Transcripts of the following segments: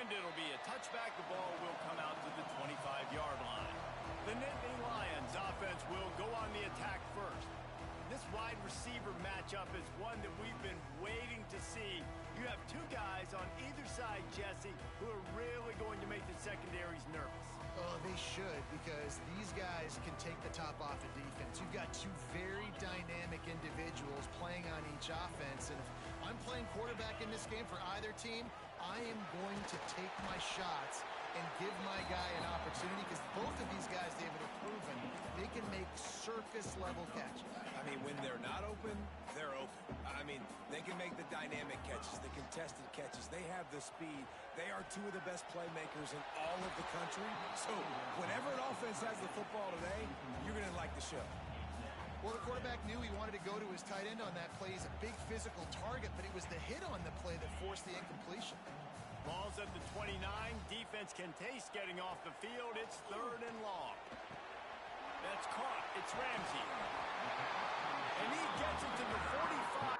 And it'll be a touchback. The ball will come out to the 25-yard line. The Nittany Lions offense will go on the attack first. This wide receiver matchup is one that we've been waiting to see. You have two guys on either side, Jesse, who are really going to make the secondaries nervous. Oh, they should, because these guys can take the top off of defense. You've got two very dynamic individuals playing on each offense, and if I'm playing quarterback in this game for either team, I am going to take my shots and give my guy an opportunity, because both of these guys, David, are proven they can make circus-level catches. I mean, when they're not open, they're open. I mean, they can make the dynamic catches, the contested catches. They have the speed. They are two of the best playmakers in all of the country. So whenever an offense has the football today, you're going to like the show. Well, the quarterback knew he wanted to go to his tight end on that play. He's a big physical target, but it was the hit on the play that forced the incompletion. Ball's at the 29. Defense can taste getting off the field. It's 3rd and long. That's caught. It's Ramsey. And he gets it to the 45.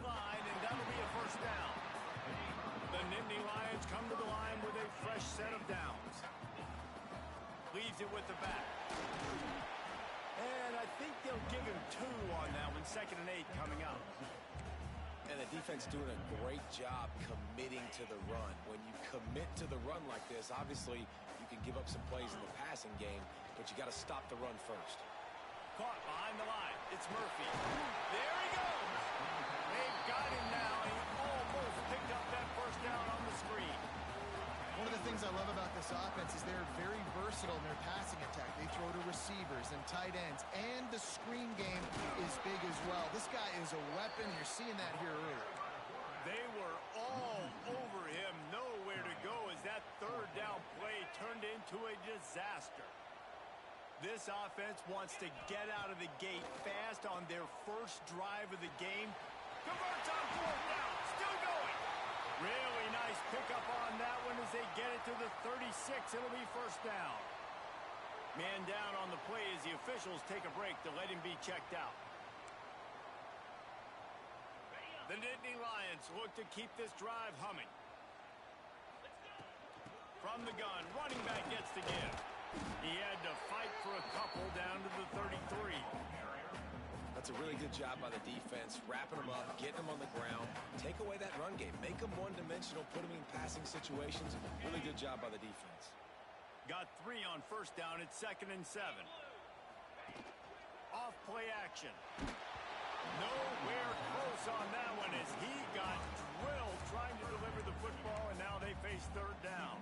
Line, and that'll be a first down. The Nittany Lions come to the line with a fresh set of downs. Leaves it with the back. And I think they'll give him 2 on that one. 2nd and 8 coming up. And the defense doing a great job committing to the run. When you commit to the run like this, obviously you can give up some plays in the passing game, but you got to stop the run first. Caught behind the line. It's Murphy. There he goes. They've got him now. He almost picked up that first down on the screen. One of the things I love about this offense is they're very versatile in their passing attack. They throw to receivers and tight ends, and the screen game is big as well. This guy is a weapon. You're seeing that here early. They were all over him. Nowhere to go as that 3rd down play turned into a disaster. This offense wants to get out of the gate fast on their first drive of the game. Converts on 4th down. Still going. Really nice pickup on that one as they get it to the 36. It'll be first down. Man down on the play as the officials take a break to let him be checked out. The Nittany Lions look to keep this drive humming. From the gun, running back gets the give. He had to fight for a couple down to the 33. That's a really good job by the defense, wrapping them up, getting them on the ground. Take away that run game. Make them one-dimensional, put them in passing situations. Really good job by the defense. Got 3 on first down. It's 2nd and 7. Off play action. Nowhere close on that one as he got drilled trying to deliver the football, and now they face 3rd down.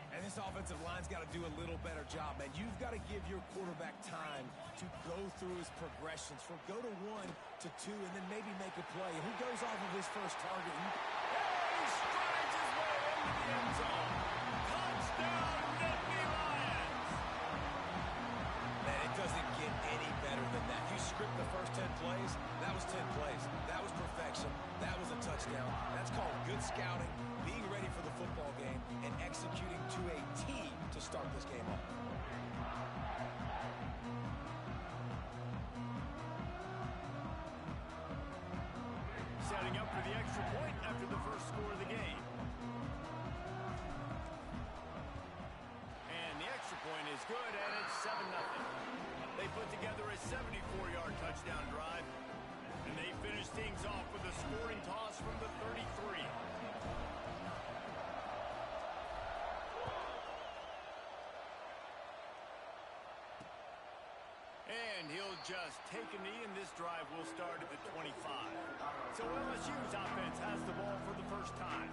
And this offensive line's got to do a little better job, man. You've got to give your quarterback time to go through his progressions from go to 1 to 2 and then maybe make a play. And he goes off of his first target. He strides his way into the end zone. Touchdown, Nittany Lions! Man, it doesn't get any better than that. You script the first 10 plays, that was 10 plays. That was perfection. That was a touchdown. That's called good scouting, being ready for the football game, and executing to a T to start this game off. Setting up for the extra point after the first score of the game. And the extra point is good, and it's 7-0. They put together a 74-yard touchdown drive, and they finish things off with a scoring toss from the 33. And he'll just take a knee, and this drive will start at the 25. So LSU's offense has the ball for the first time.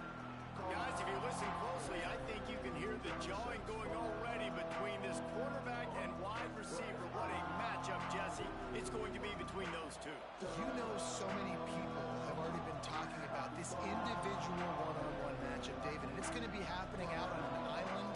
Guys, if you listen closely, I think you can hear the jawing going already between this quarterback and wide receiver. What a matchup, Jesse. It's going to be between those two. You know, so many people have already been talking about this individual one-on-one matchup, David, and it's going to be happening out on an island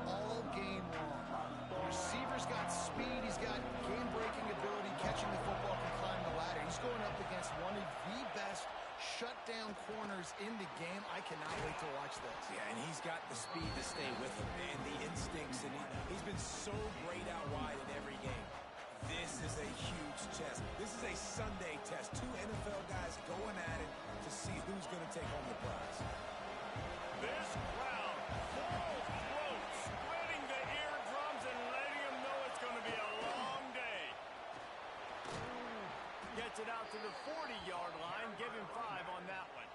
all game long. The receiver's got speed. He's got game-breaking ability, catching the football, can climb the ladder. He's going up against one of the best shutdown corners in the game. I cannot wait to watch this. Yeah, and he's got the speed to stay with him and the instincts, and he's been so great out wide in every game. This is a huge test. This is a Sunday test. 2 NFL guys going at it to see who's going to take home the prize. This crowd, full throat, splitting the eardrums and letting them know it's going to be a long day. Gets it out to the 40-yard line. Give him 5 on that one.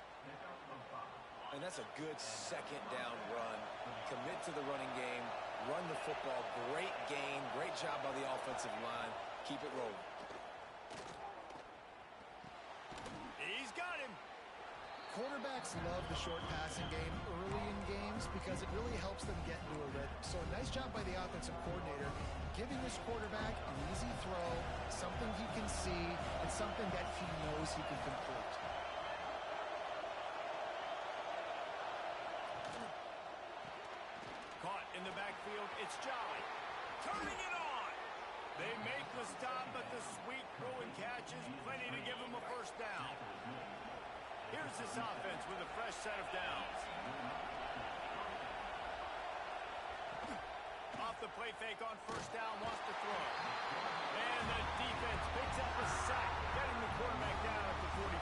And that's a good second down run. Commit to the running game. Run the football. Great gain. Great job by the offensive line. Keep it rolling. He's got him. Quarterbacks love the short passing game early in games because it really helps them get into a rhythm. So a nice job by the offensive coordinator giving this quarterback an easy throw, something he can see, and something that he knows he can complete. Caught in the backfield, it's Jolly. Turning it on. They make the stop, but the sweet throw and catch is plenty to give him a first down. Here's this offense with a fresh set of downs. Off the play fake on first down, wants to throw. And the defense picks up a sack, getting the quarterback down at the 44.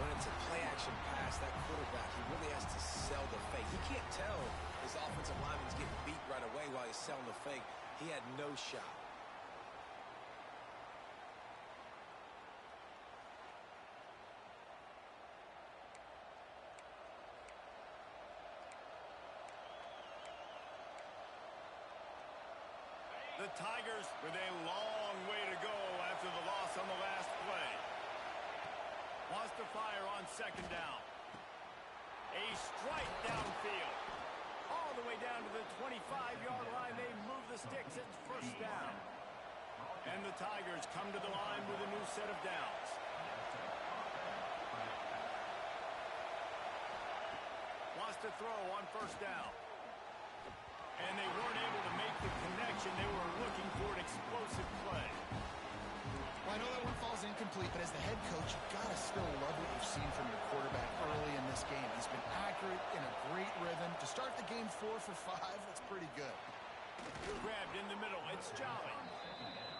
When it's a play-action pass, that quarterback, he really has to sell the fake. He can't tell his offensive lineman's getting beat right away while he's selling the fake. He had no shot. The Tigers with a long way to go after the loss on the last play. Wants to fire on second down. A strike downfield. All the way down to the 25-yard line. They move the sticks. It's first down. And the Tigers come to the line with a new set of downs. Wants to throw on first down. And they weren't able to make the connection. They were looking for an explosive play. Well, I know that one falls incomplete, but as the head coach, you've got to still love what you've seen from your quarterback early in this game. He's been accurate, in a great rhythm. To start the game 4 for 5, that's pretty good. Grabbed in the middle. It's Jolly.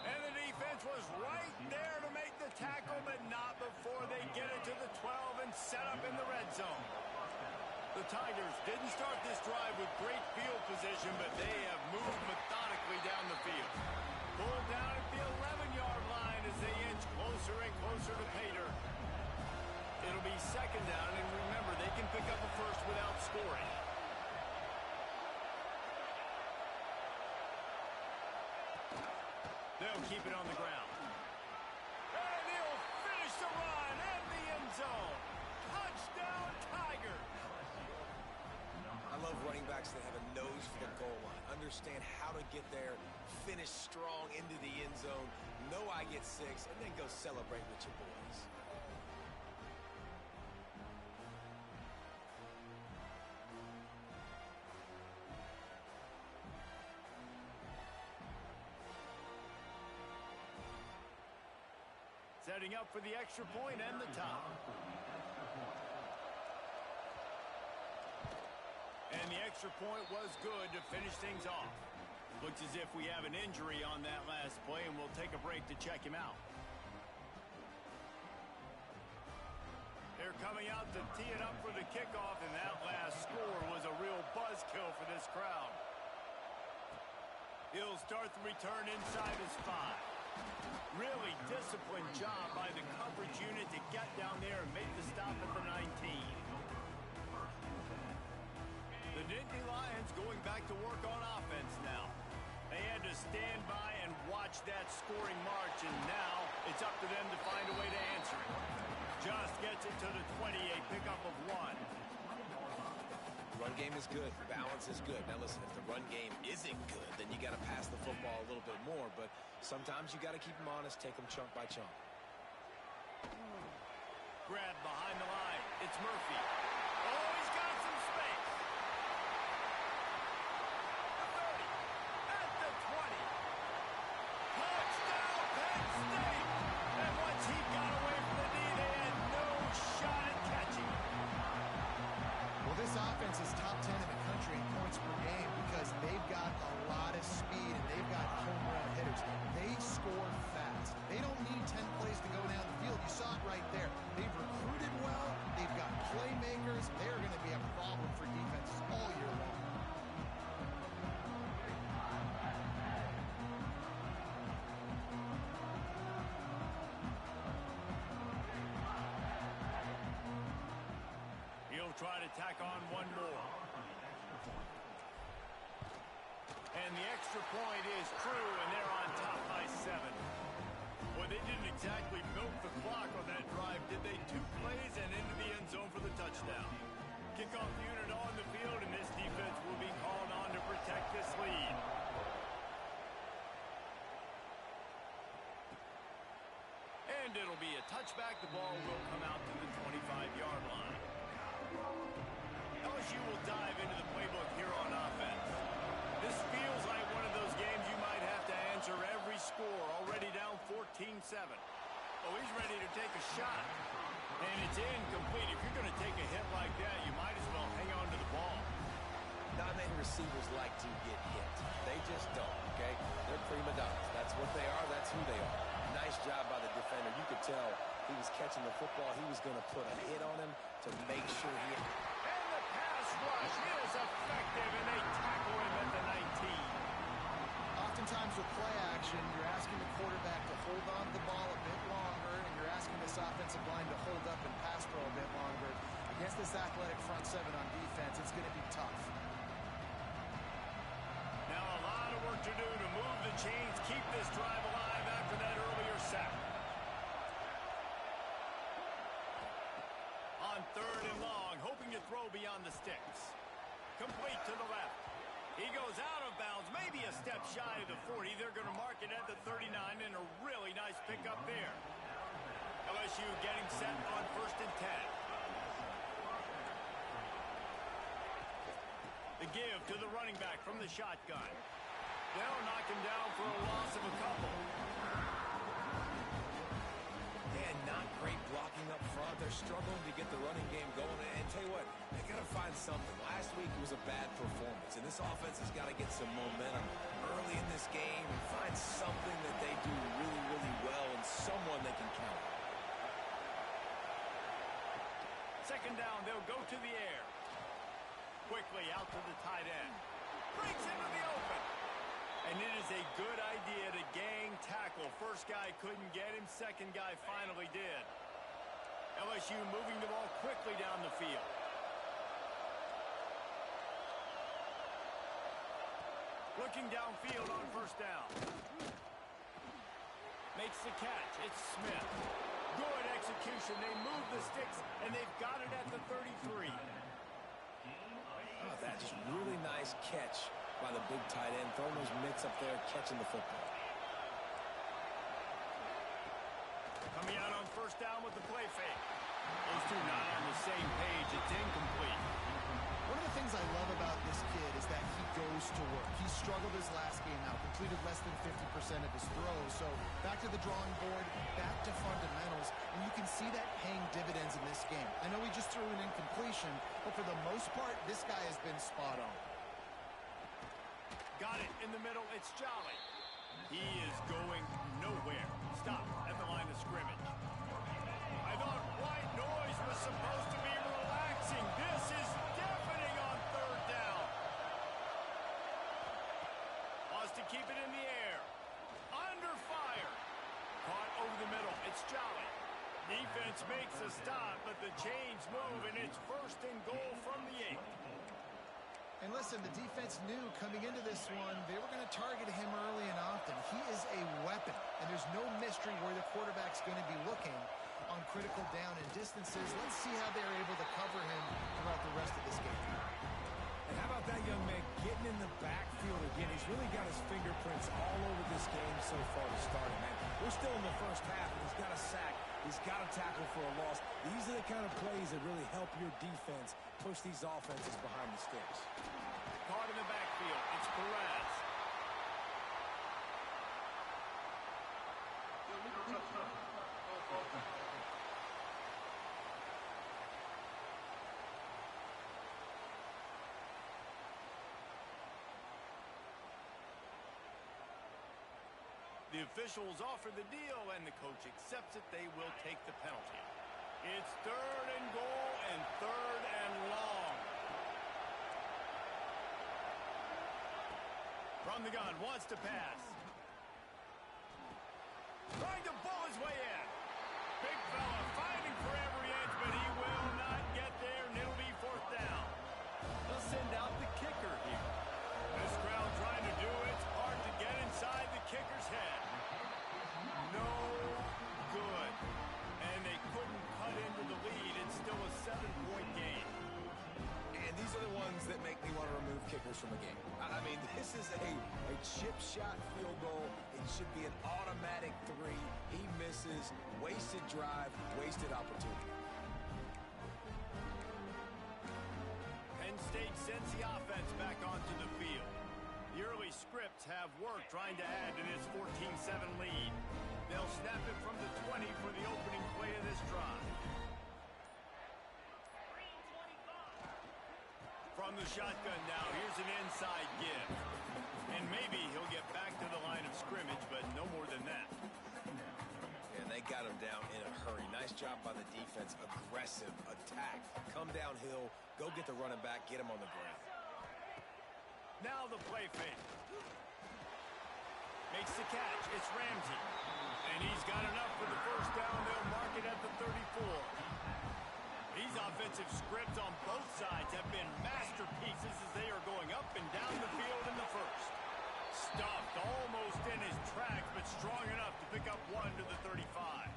And the defense was right there to make the tackle, but not before they get it to the 12 and set up in the red zone. The Tigers didn't start this drive with great field position, but they have moved methodically down the field. Pulled down at the 11-yard line as they inch closer and closer to Pater. It'll be second down, and remember, they can pick up a first without scoring. They'll keep it on the ground. And he'll finish the run in the end zone. Touchdown, Tigers! I love running backs that have a nose for the goal line. Understand how to get there, finish strong into the end zone, know I get 6, and then go celebrate with your boys. Setting up for the extra point and the top. And the extra point was good to finish things off. Looks as if we have an injury on that last play, and we'll take a break to check him out. They're coming out to tee it up for the kickoff, and that last score was a real buzzkill for this crowd. He'll start the return inside his 5. Really disciplined job by the coverage unit to get down there and make the stop at the 19. The Nittany Lions going back to work on offense now. They had to stand by and watch that scoring march, and now it's up to them to find a way to answer it. Just gets it to the 20, a pickup of 1. Run game is good. Balance is good. Now listen, if the run game isn't good, then you got to pass the football a little bit more. But sometimes you got to keep them honest, take them chunk by chunk. Grab behind the line. It's Murphy. Oh, he's got some space. The 30. At the 20. Touchdown, Penn State. And once he got away from the knee, they had no shot at catching it. Well, this offense is top 10 in the country in points per game because they've got a lot of speed and they've got home run hitters. They score fast. They don't need 10 plays to go down the field. You saw it right there. They've recruited well. They've got playmakers. They're going to be a problem for defenses all year long. He'll try to tack on one more. And the extra point is true, and they're on top by 7. Well, they didn't exactly milk the clock on that drive, did they? 2 plays and into the end zone for the touchdown. Kickoff unit on the field, and this defense will be called on to protect this lead. And it'll be a touchback. The ball will come out to the 25-yard line. LSU will dive into the playbook here on offense. This feels like one of those games you might have to answer every score. Already down 14-7. Oh, he's ready to take a shot. And it's incomplete. If you're going to take a hit like that, you might as well hang on to the ball. Not many receivers like to get hit. They just don't, okay? They're prima donnas. That's what they are. That's who they are. Nice job by the defender. You could tell he was catching the football. He was going to put a hit on him to make sure he... And the pass rush is effective, and they tackle him at the 19. Oftentimes with play action, you're asking the quarterback to hold on to the ball a bit longer, and you're asking this offensive line to hold up and pass pro a bit longer. Against this athletic front 7 on defense, it's going to be tough. Now a lot of work to do to move the chains, keep this drive alive after that earlier sack. On 3rd and long, hoping to throw beyond the sticks. Complete to the left. He goes out of bounds, maybe a step shy of the 40. They're going to mark it at the 39, and a really nice pickup there. LSU getting set on 1st and 10. The give to the running back from the shotgun. They'll knock him down for a loss of a couple. And not great blocking up front. They're struggling to get the running game going. And tell you what, they got to find something. Last week was a bad performance, and this offense has got to get some momentum early in this game and find something that they do really, really well and someone they can count on. 2nd down, they'll go to the air. quickly out to the tight end. Breaks into the open. And it is a good idea to gang tackle. First guy couldn't get him. Second guy finally did. LSU moving the ball quickly down the field. Looking downfield on first down. Makes the catch. It's Smith. Good execution. They move the sticks, and they've got it at the 33. Oh, that's just really nice catch by the big tight end. Throwing those mitts up there, catching the football. Coming out on first down with the play fake. Those two not on the same page. It's incomplete. One of the things I love about this kid is that he goes to work. He struggled his last game out, completed less than 50% of his throws. So back to the drawing board, back to fundamentals, and you can see that paying dividends in this game. I know he just threw an incompletion, but for the most part, this guy has been spot on. Got it in the middle. It's Jolly. He is going nowhere. Stop at the line of scrimmage. I thought white noise was supposed to be relaxing. This is deafening on third down. Wants to keep it in the air. Under fire. Caught over the middle. It's Jolly. Defense makes a stop, but the chains move, and it's first and goal from the 8. And listen, the defense knew coming into this one, they were going to target him early and often. He is a weapon, and there's no mystery where the quarterback's going to be looking on critical down and distances. Let's see how they're able to cover him throughout the rest of this game. And how about that young man getting in the backfield again? He's really got his fingerprints all over this game so far to start it, man. We're still in the first half, and he's got a sack. He's got a tackle for a loss. These are the kind of plays that really help your defense push these offenses behind the sticks. Caught in the backfield. It's Perez. The officials offer the deal, and the coach accepts it. They will take the penalty. It's third and goal and third and long. From the gun, wants to pass. Trying to bull his way in. Big fella fighting for every inch, but he will not get there, and it'll be fourth down. They'll send out the kicker here. This crowd trying to do its part to get inside the kicker's head. No good. And they couldn't cut into the lead. It's still a 7-point game. And these are the ones that make me want to remove kickers from the game. I mean, this is a chip shot field goal. It should be an automatic 3. He misses. Wasted drive, wasted opportunity. Penn State sends the offense back onto the field. The early scripts have worked trying to add to this 14-7 lead. They'll snap it from the 20 for the opening play of this drive. From the shotgun now, here's an inside give. And maybe he'll get back to the line of scrimmage, but no more than that. And they got him down in a hurry. Nice job by the defense. Aggressive attack. Come downhill. Go get the running back. Get him on the ground. Now the play fake. Makes the catch. It's Ramsey. And he's got enough for the first down. They'll mark it at the 34. These offensive scripts on both sides have been masterpieces as they are going up and down the field in the first. Stuffed almost in his tracks, but strong enough to pick up one to the 35.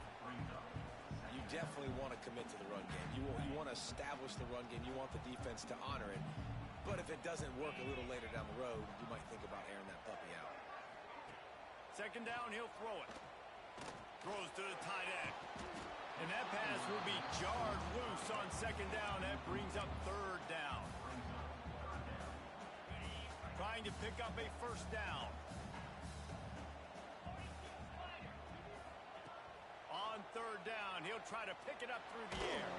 You definitely want to commit to the run game. You want to establish the run game. You want the defense to honor it. But if it doesn't work a little later down the road, you might think about airing that puppy out. Second down, he'll throw it. Throws to the tight end. And that pass will be jarred loose on second down. That brings up third down. Trying to pick up a first down. On third down, he'll try to pick it up through the air.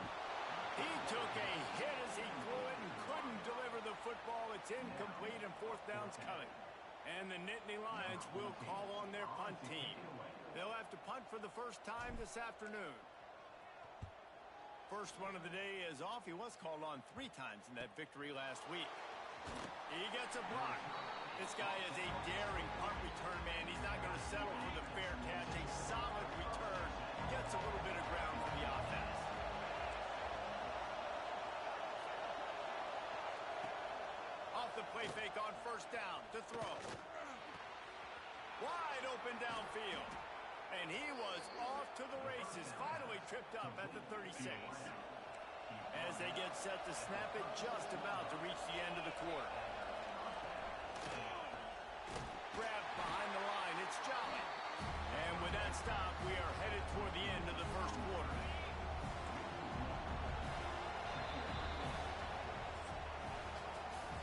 He took a hit as he threw it and couldn't deliver the football. It's incomplete, and fourth down's coming. And the Nittany Lions will call on their punt team. They'll have to punt for the first time this afternoon. First run of the day is off. He was called on 3 times in that victory last week. He gets a block. This guy is a daring punt return man. He's not going to settle for the fair catch. A solid return. Gets a little bit of ground for the offense. Off the play fake on first down to throw. Wide open downfield. And he was off to the races. Finally tripped up at the 36. As they get set to snap it, just about to reach the end of the quarter. Grabbed behind the line. It's Jolly. And with that stop, we are headed toward the end of the first quarter.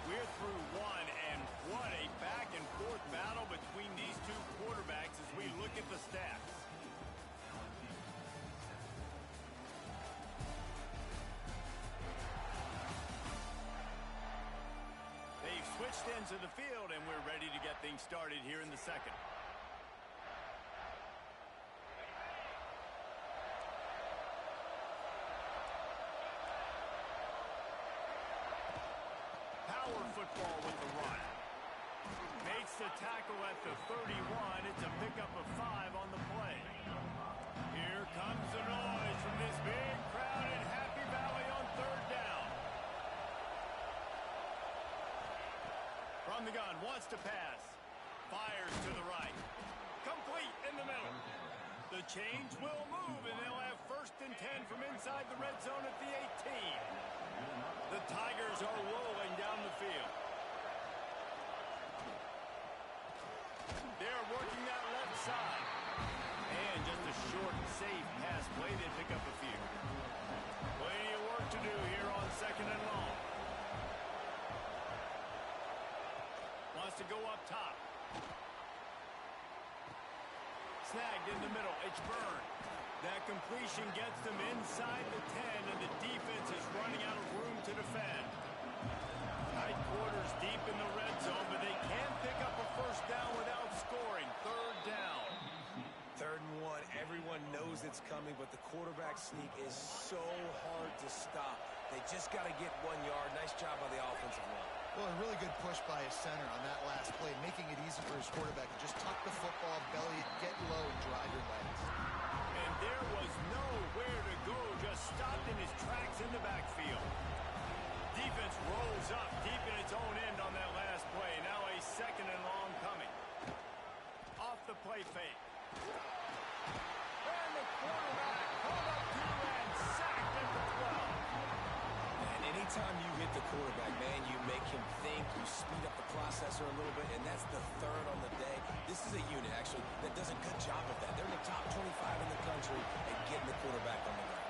We're through one, and what a back-and-forth battle between these two quarterbacks as we look at the stats. They've switched ends of the field, and we're ready to get things started here in the second. Football with the run. Makes the tackle at the 31. It's a pickup of 5 on the play. Here comes the noise from this big crowd in Happy Valley on third down. From the gun, wants to pass. Fires to the right. Complete in the middle. The change will move, and they'll have first and 10 from inside the red zone at the 18. The Tigers are rolling down the field. They're working that left side. And just a short and safe pass play. They pick up a few. Plenty of work to do here on second and long. Wants to go up top. Snagged in the middle. It's Byrne. That completion gets them inside the 10, and the defense is running out of room to defend. Tight quarters deep in the red zone, but they can pick up a first down without scoring. Third down. 3rd and 1. Everyone knows it's coming, but the quarterback sneak is so hard to stop. They just got to get 1 yard. Nice job by the offensive line. Well, a really good push by his center on that last play, making it easy for his quarterback to just tuck the football, belly it, get low, and drive your legs. And there was nowhere to go, just stopped in his tracks in the backfield. Defense rolls up deep in its own end on that last play. Now a second and long coming. Off the play fake. And the quarterback pulled up to and sacked at the 12. And anytime you hit the quarterback, man, you make him think, you speed up the processor a little bit, and that's the 3rd on the day. This is a unit, actually, that does a good job of that. They're in the top 25 in the country at getting the quarterback on the ground.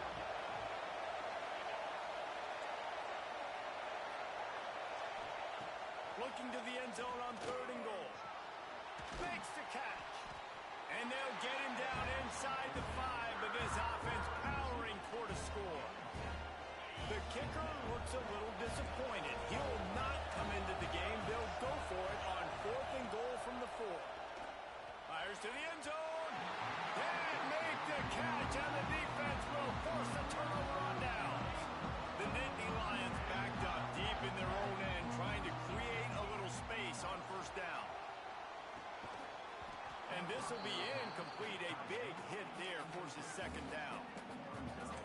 Looking to the end zone on 3rd and goal. Makes the catch. And they'll get him down inside the 5, but this offense powering toward a score. The kicker looks a little disappointed. He'll not come into the game. They'll go for it on 4th and goal from the 4. Fires to the end zone. And make the catch, and the defense will force a turnover on downs. The Nittany Lions backed up deep in their own end, trying to create a little space on first down. And this will be incomplete. A big hit there forces second down.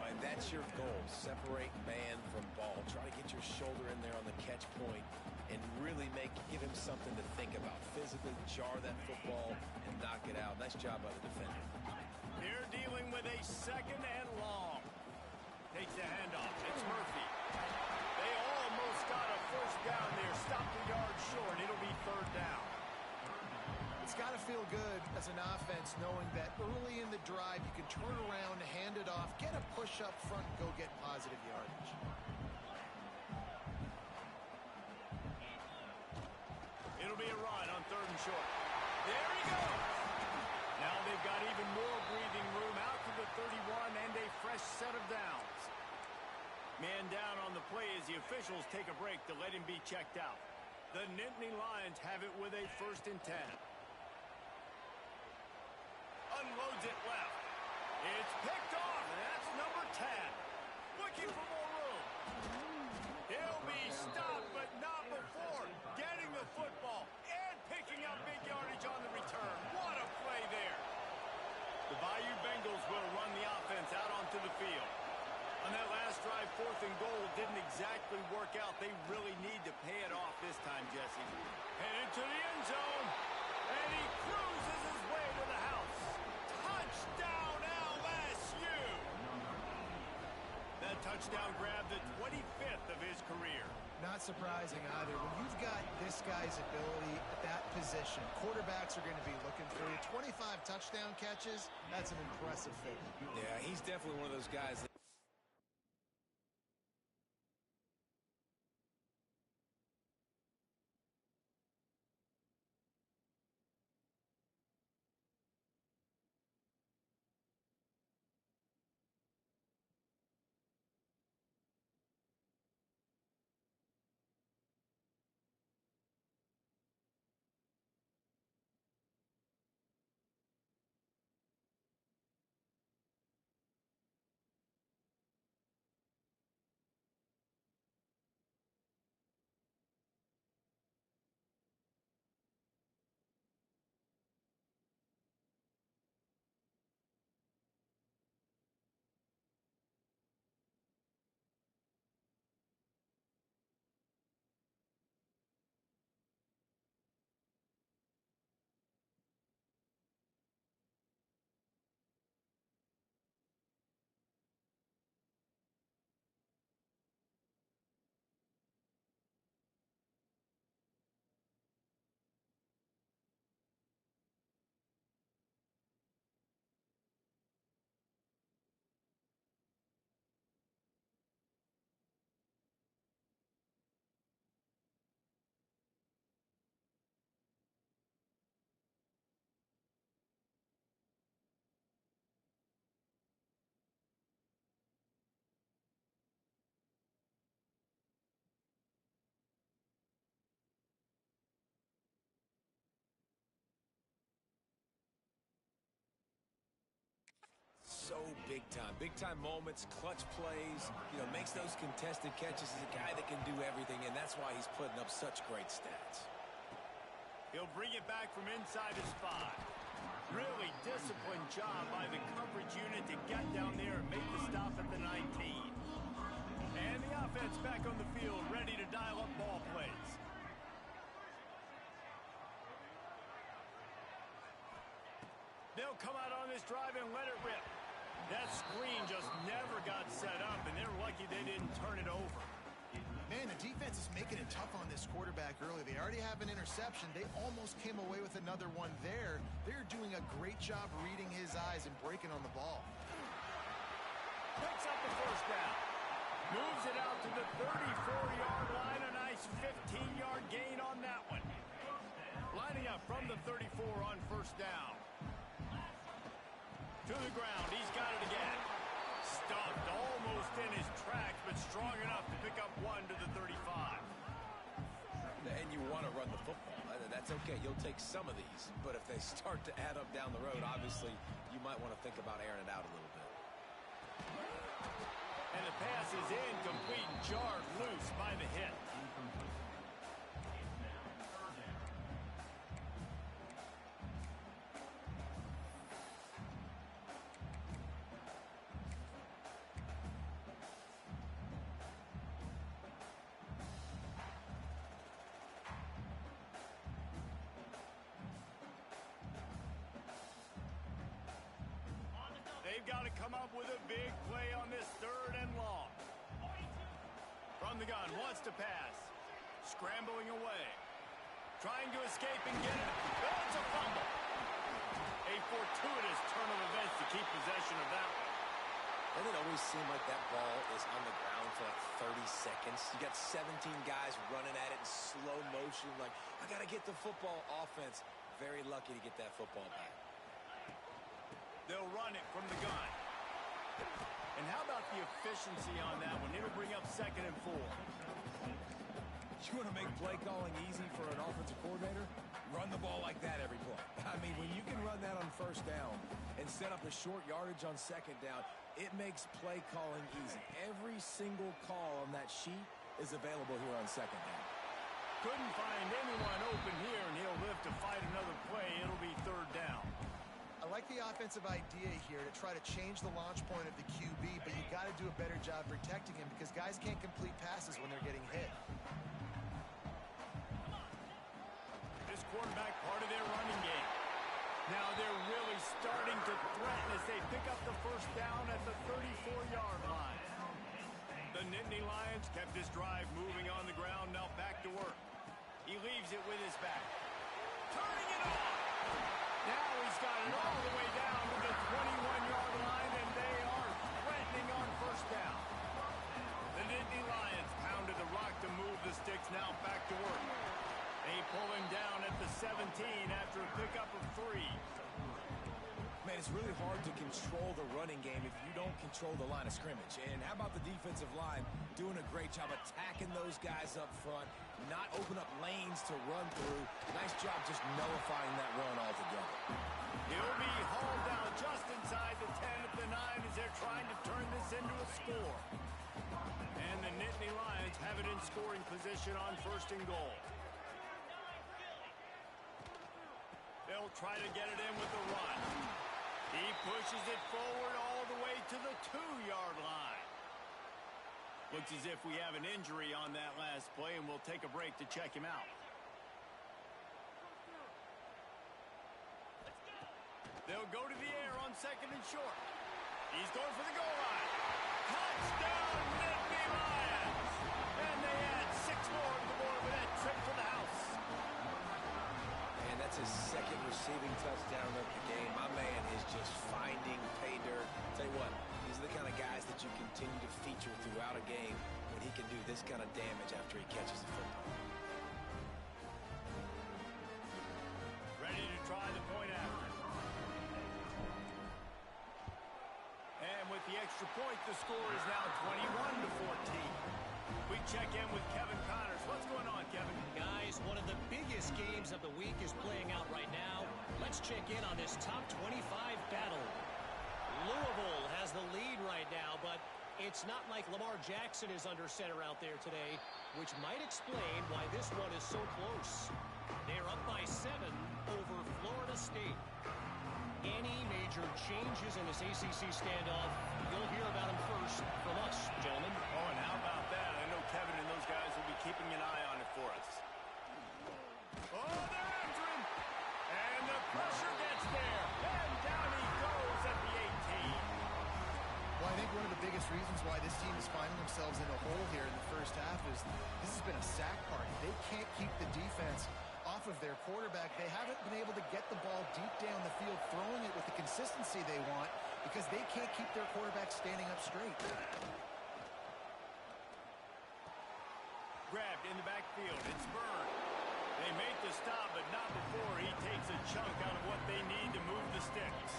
And that's your goal. Separate man from ball. Try to get your shoulder in there on the catch point and really give him something to think about. Physically jar that football and knock it out. Nice job by the defender. They're dealing with a second and long. Takes the handoff. It's Murphy. They almost got a first down there. Stopped a yard short. It'll be 3rd down. It's got to feel good as an offense knowing that early in the drive you can turn around, hand it off, get a push up front, and go get positive yardage. It'll be a run on 3rd and short. There he goes. Now they've got even more breathing room out to the 31 and a fresh set of downs. Man down on the play as the officials take a break to let him be checked out. The Nittany Lions have it with a 1st and 10. Unloads it left. It's picked off, and that's number 10. Look looking for more room. He'll be stopped, but not before getting the football and picking up big yardage on the return. What a play there. The Bayou Bengals will run the offense out onto the field. On that last drive, 4th and goal didn't exactly work out. They really need to pay it off this time, Jesse. Headed to the end zone, and he cruises his way to the house. Touchdown, LSU! That touchdown grabbed the 25th of his career. Not surprising either. When you've got this guy's ability at that position, quarterbacks are going to be looking for you. 25 touchdown catches, that's an impressive figure. Yeah, he's definitely one of those guys that so big time moments, clutch plays, makes those contested catches. He's a guy that can do everything, and that's why he's putting up such great stats. He'll bring it back from inside his spot. Really disciplined job by the coverage unit to get down there and make the stop at the 19. And the offense back on the field, ready to dial up ball plays. They'll come out on this drive and let it rip. That screen just never got set up, and they're lucky they didn't turn it over. Man, the defense is making it tough on this quarterback early. They already have an interception. They almost came away with another one there. They're doing a great job reading his eyes and breaking on the ball. Picks up the first down. Moves it out to the 34-yard line. A nice 15-yard gain on that one. Lining up from the 34 on first down. To the ground. He's got it again. Stuffed almost in his tracks, but strong enough to pick up one to the 35. And you want to run the football. That's okay. You'll take some of these. But if they start to add up down the road, obviously, you might want to think about airing it out a little bit. And the pass is incomplete, jarred loose by the hit. They've got to come up with a big play on this 3rd and long. From the gun, wants to pass. Scrambling away. Trying to escape and get it. That's a fumble. A fortuitous turn of events to keep possession of that one. Doesn't it always seem like that ball is on the ground for like 30 seconds? You got 17 guys running at it in slow motion. Like, I got to get the football. Offense, very lucky to get that football back. They'll run it from the gun. And how about the efficiency on that one? It'll bring up 2nd and 4. You want to make play calling easy for an offensive coordinator? Run the ball like that every play. I mean, when you can run that on first down and set up a short yardage on second down, it makes play calling easy. Every single call on that sheet is available here on second down. Couldn't find anyone open here, and he'll live to fight another play. It'll be third down. I like the offensive idea here to try to change the launch point of the QB, but you got to do a better job protecting him because guys can't complete passes when they're getting hit. This quarterback part of their running game. Now they're really starting to threaten as they pick up the first down at the 34-yard line. The Nittany Lions kept this drive moving on the ground, now back to work. He leaves it with his back. Turning it on! Now he's got it all the way down to the 21-yard line, and they are threatening on first down. The Nittany Lions pounded the rock to move the sticks, now back to work. They pull him down at the 17 after a pickup of 3. Man, it's really hard to control the running game if you don't control the line of scrimmage. And how about the defensive line doing a great job attacking those guys up front, not open up lanes to run through. Nice job just nullifying that run altogether. He'll be hauled down just inside the 10 at the 9 as they're trying to turn this into a score. And the Nittany Lions have it in scoring position on first and goal. They'll try to get it in with the run. He pushes it forward all the way to the 2-yard line. Looks as if we have an injury on that last play, and we'll take a break to check him out. They'll go to the air on second and short. He's going for the goal line. Touchdown, Nittany Lions! And they add 6 more to the board with that trip for the house. And that's his second receiving touchdown of the game. My man is just finding pay dirt. Tell you what, these are the kind of guys that you continue to feature throughout a game when he can do this kind of damage after he catches the football. Ready to try the point after. And with the extra point, the score is now 21-14. We check in with Kevin Connors. What's going on, Kevin? Guys, one of the biggest games of the week is playing out right now. Let's check in on this top 25 battle. Louisville has the lead right now, but it's not like Lamar Jackson is under center out there today, which might explain why this one is so close. They're up by 7 over Florida State. Any major changes in this ACC standoff, you'll hear about them first from us, gentlemen. Oh, and how about that? I know Kevin and those guys will be keeping an eye on it for us. Oh, they're after him! And the pressure gets there. And down he goes at the 18. Well, I think one of the biggest reasons why this team is finding themselves in a hole here in the first half is this has been a sack party. They can't keep the defense off of their quarterback. They haven't been able to get the ball deep down the field, throwing it with the consistency they want because they can't keep their quarterback standing up straight. Grabbed in the backfield. It's Byrne. They make the stop, but not before he takes a chunk out of what they need to move the sticks.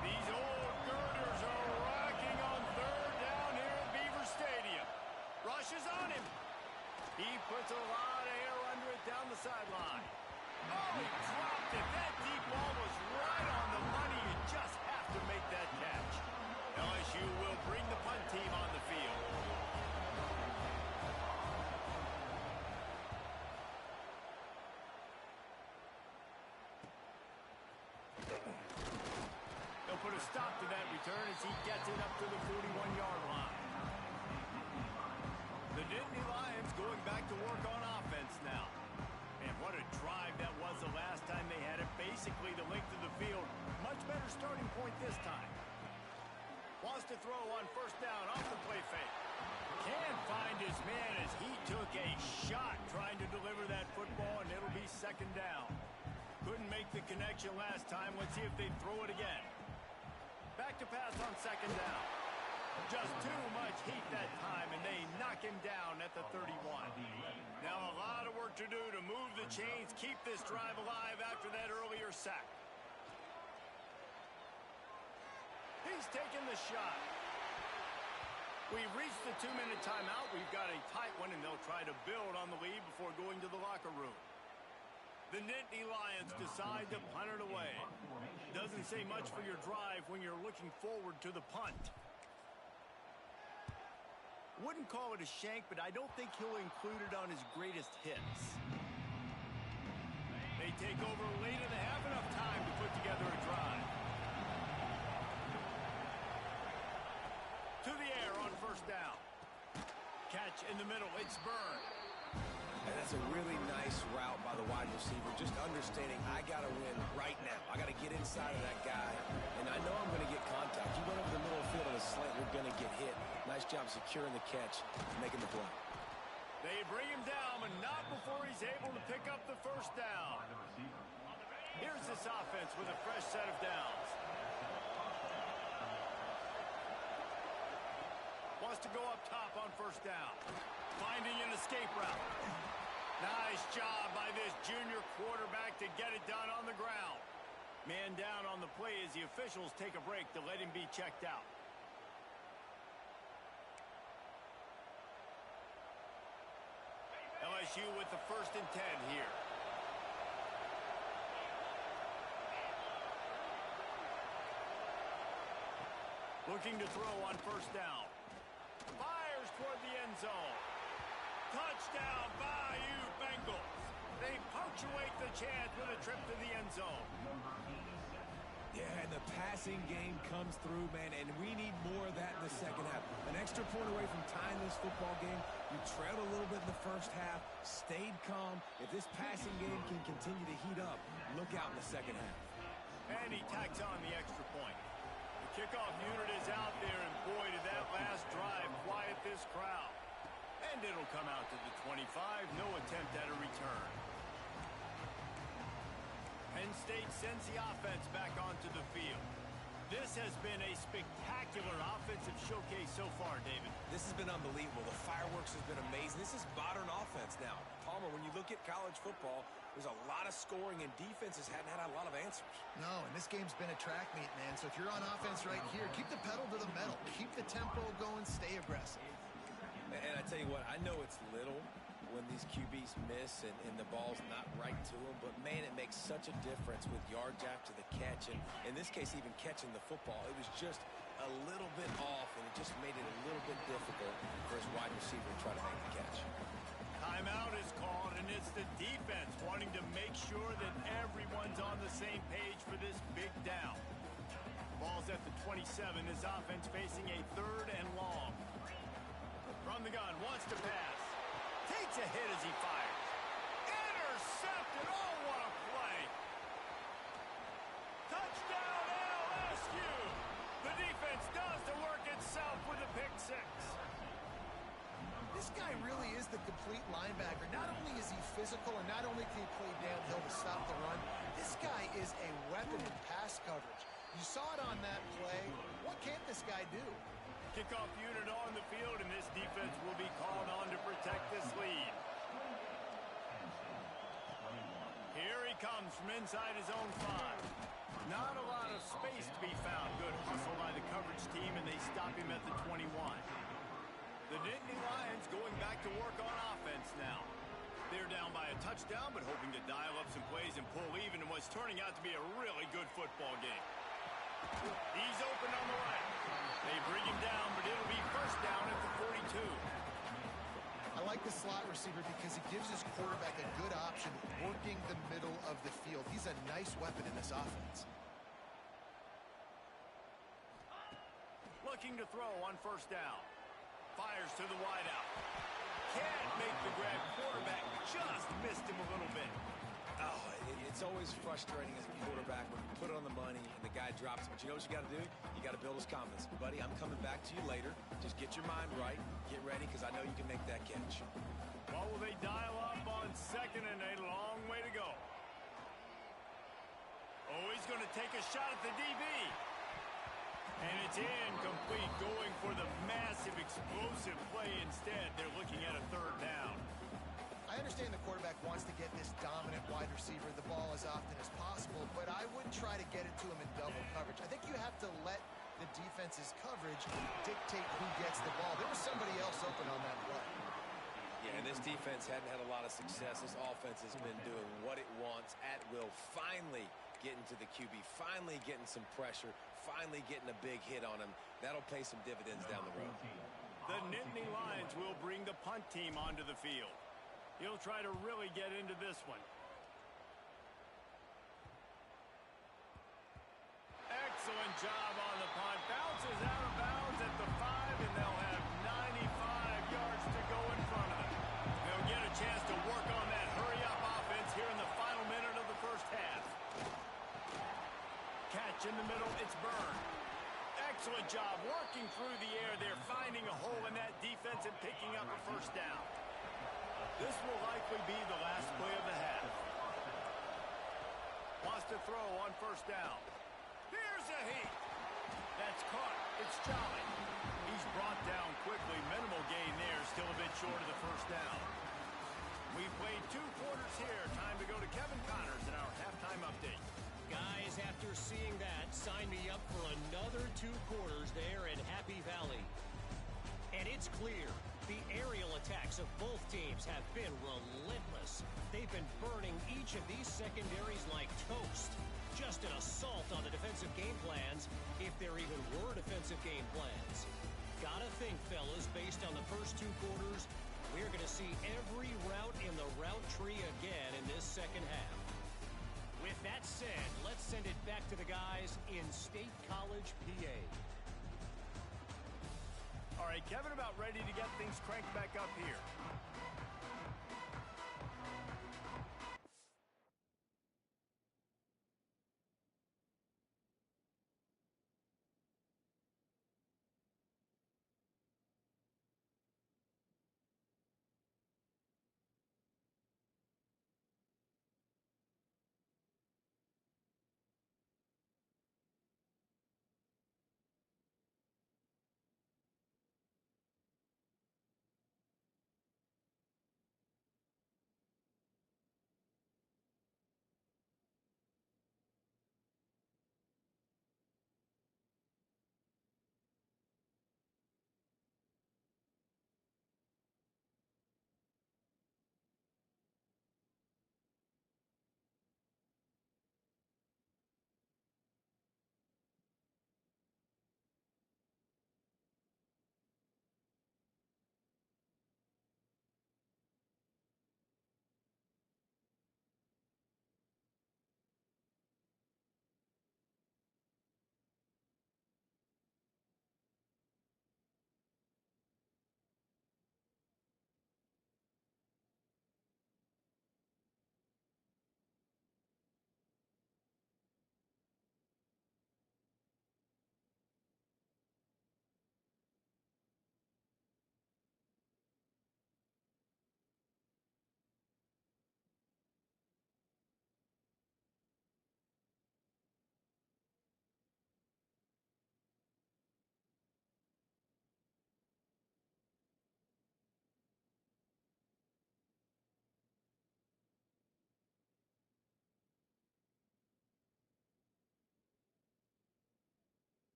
These old girders are rocking on third down here at Beaver Stadium. Rushes on him. He puts a lot of air under it down the sideline. Oh, he dropped it. That deep ball was right on the money. You just have to make that catch. LSU will bring the punt team on the field. They'll put a stop to that return as he gets it up to the 41-yard line. The Nittany Lions going back to work on offense now. And what a drive that was the last time they had it. Basically the length of the field. Much better starting point this time. Wants to throw on first down off the play fake. Can't find his man as he took a shot trying to deliver that football, and it'll be second down. Couldn't make the connection last time. Let's see if they throw it again. Back to pass on second down. Just too much heat that time, and they knock him down at the 31. Now a lot of work to do to move the chains, keep this drive alive after that earlier sack. He's taking the shot. We've reached the 2-minute timeout. We've got a tight one, and they'll try to build on the lead before going to the locker room. The Nittany Lions decide to punt it away. Doesn't say much for your drive when you're looking forward to the punt. Wouldn't call it a shank, but I don't think he'll include it on his greatest hits. They take over late in the half, enough time to put together a drive. To the air on first down. Catch in the middle, it's Byrne. And that's a really nice route by the wide receiver, just understanding I got to win right now. I got to get inside of that guy, and I know I'm going to get contact. He went over the middle of the field on a slant. We're going to get hit. Nice job securing the catch, making the play. They bring him down, but not before he's able to pick up the first down. Here's this offense with a fresh set of downs. Wants to go up top on first down. Finding an escape route. Nice job by this junior quarterback to get it done on the ground. Man down on the play as the officials take a break to let him be checked out. LSU with the 1st and 10 here. Looking to throw on first down. Fires toward the end zone. Touchdown, Bayou Bengals. They punctuate the chance with a trip to the end zone. Yeah, and the passing game comes through, man, and we need more of that in the second half. An extra point away from tying this football game. You trailed a little bit in the first half, stayed calm. If this passing game can continue to heat up, look out in the second half. And he tacks on the extra point. The kickoff unit is out there, and boy, did that last drive quiet this crowd. And it'll come out to the 25, no attempt at a return. Penn State sends the offense back onto the field. This has been a spectacular offensive showcase so far, David. This has been unbelievable. The fireworks has been amazing. This is modern offense now. Palmer, when you look at college football, there's a lot of scoring, and defenses hadn't had a lot of answers. No, and this game's been a track meet, man. So if you're on offense right here, keep the pedal to the metal. Keep the tempo going. Stay aggressive. And I tell you what, I know it's little when these QBs miss and the ball's not right to them, but man, it makes such a difference with yards after the catch, and in this case, even catching the football. It was just a little bit off, and it just made it a little bit difficult for his wide receiver to try to make the catch. Timeout is called, and it's the defense wanting to make sure that everyone's on the same page for this big down. Ball's at the 27. This offense facing a 3rd and long. From the gun, wants to pass. Takes a hit as he fires. Intercepted. Oh, what a play. Touchdown, LSU. The defense does the work itself with a pick 6. This guy really is the complete linebacker. Not only is he physical, and not only can he play downhill to stop the run, this guy is a weapon in pass coverage. You saw it on that play. What can't this guy do? Kickoff unit on the field, and this defense will be called on to protect this lead. Here he comes from inside his own 5. Not a lot of space to be found. Good hustle by the coverage team, and they stop him at the 21. The Nittany Lions going back to work on offense now. They're down by a touchdown, but hoping to dial up some plays and pull even in what's turning out to be a really good football game. He's open on the right. They bring him down, but it'll be first down at the 42. I like the slot receiver because it gives his quarterback a good option working the middle of the field. He's a nice weapon in this offense. Looking to throw on first down. Fires to the wideout. Can't make the grab. Quarterback just missed him a little bit. Oh, it's always frustrating as a quarterback when you put it on the money and the guy drops it. But you know what you got to do? You got to build his confidence. Buddy, I'm coming back to you later. Just get your mind right. Get ready, because I know you can make that catch. What will they dial up on second, and a long way to go? Oh, he's going to take a shot at the DB. And it's incomplete, going for the massive explosive play instead. They're looking at a 3rd down. I understand the quarterback wants to get this dominant wide receiver the ball as often as possible, but I wouldn't try to get it to him in double coverage. I think you have to let the defense's coverage dictate who gets the ball. There was somebody else open on that play. Yeah, and this defense hadn't had a lot of success. This offense has been doing what it wants at will. Finally getting to the QB, finally getting some pressure, finally getting a big hit on him. That'll pay some dividends down the road. The Nittany Lions will bring the punt team onto the field. He'll try to really get into this one. Excellent job on the punt. Bounces out of bounds at the 5, and they'll have 95 yards to go in front of them. They'll get a chance to work on that hurry-up offense here in the final minute of the first half. Catch in the middle, it's Byrne. Excellent job working through the air there, finding a hole in that defense and picking up a first down. This will likely be the last play of the half. Wants to throw on first down. Here's a heat. That's caught. It's Jolly. He's brought down quickly. Minimal gain there. Still a bit short of the first down. We've played 2 quarters here. Time to go to Kevin Connors in our halftime update. Guys, after seeing that, sign me up for another 2 quarters there in Happy Valley. And it's clear, the aerial attacks of both teams have been relentless. They've been burning each of these secondaries like toast. Just an assault on the defensive game plans, if there even were defensive game plans. Gotta think, fellas, based on the first 2 quarters, we're going to see every route in the route tree again in this second half. With that said, let's send it back to the guys in State College, PA. All right, Kevin, about ready to get things cranked back up here.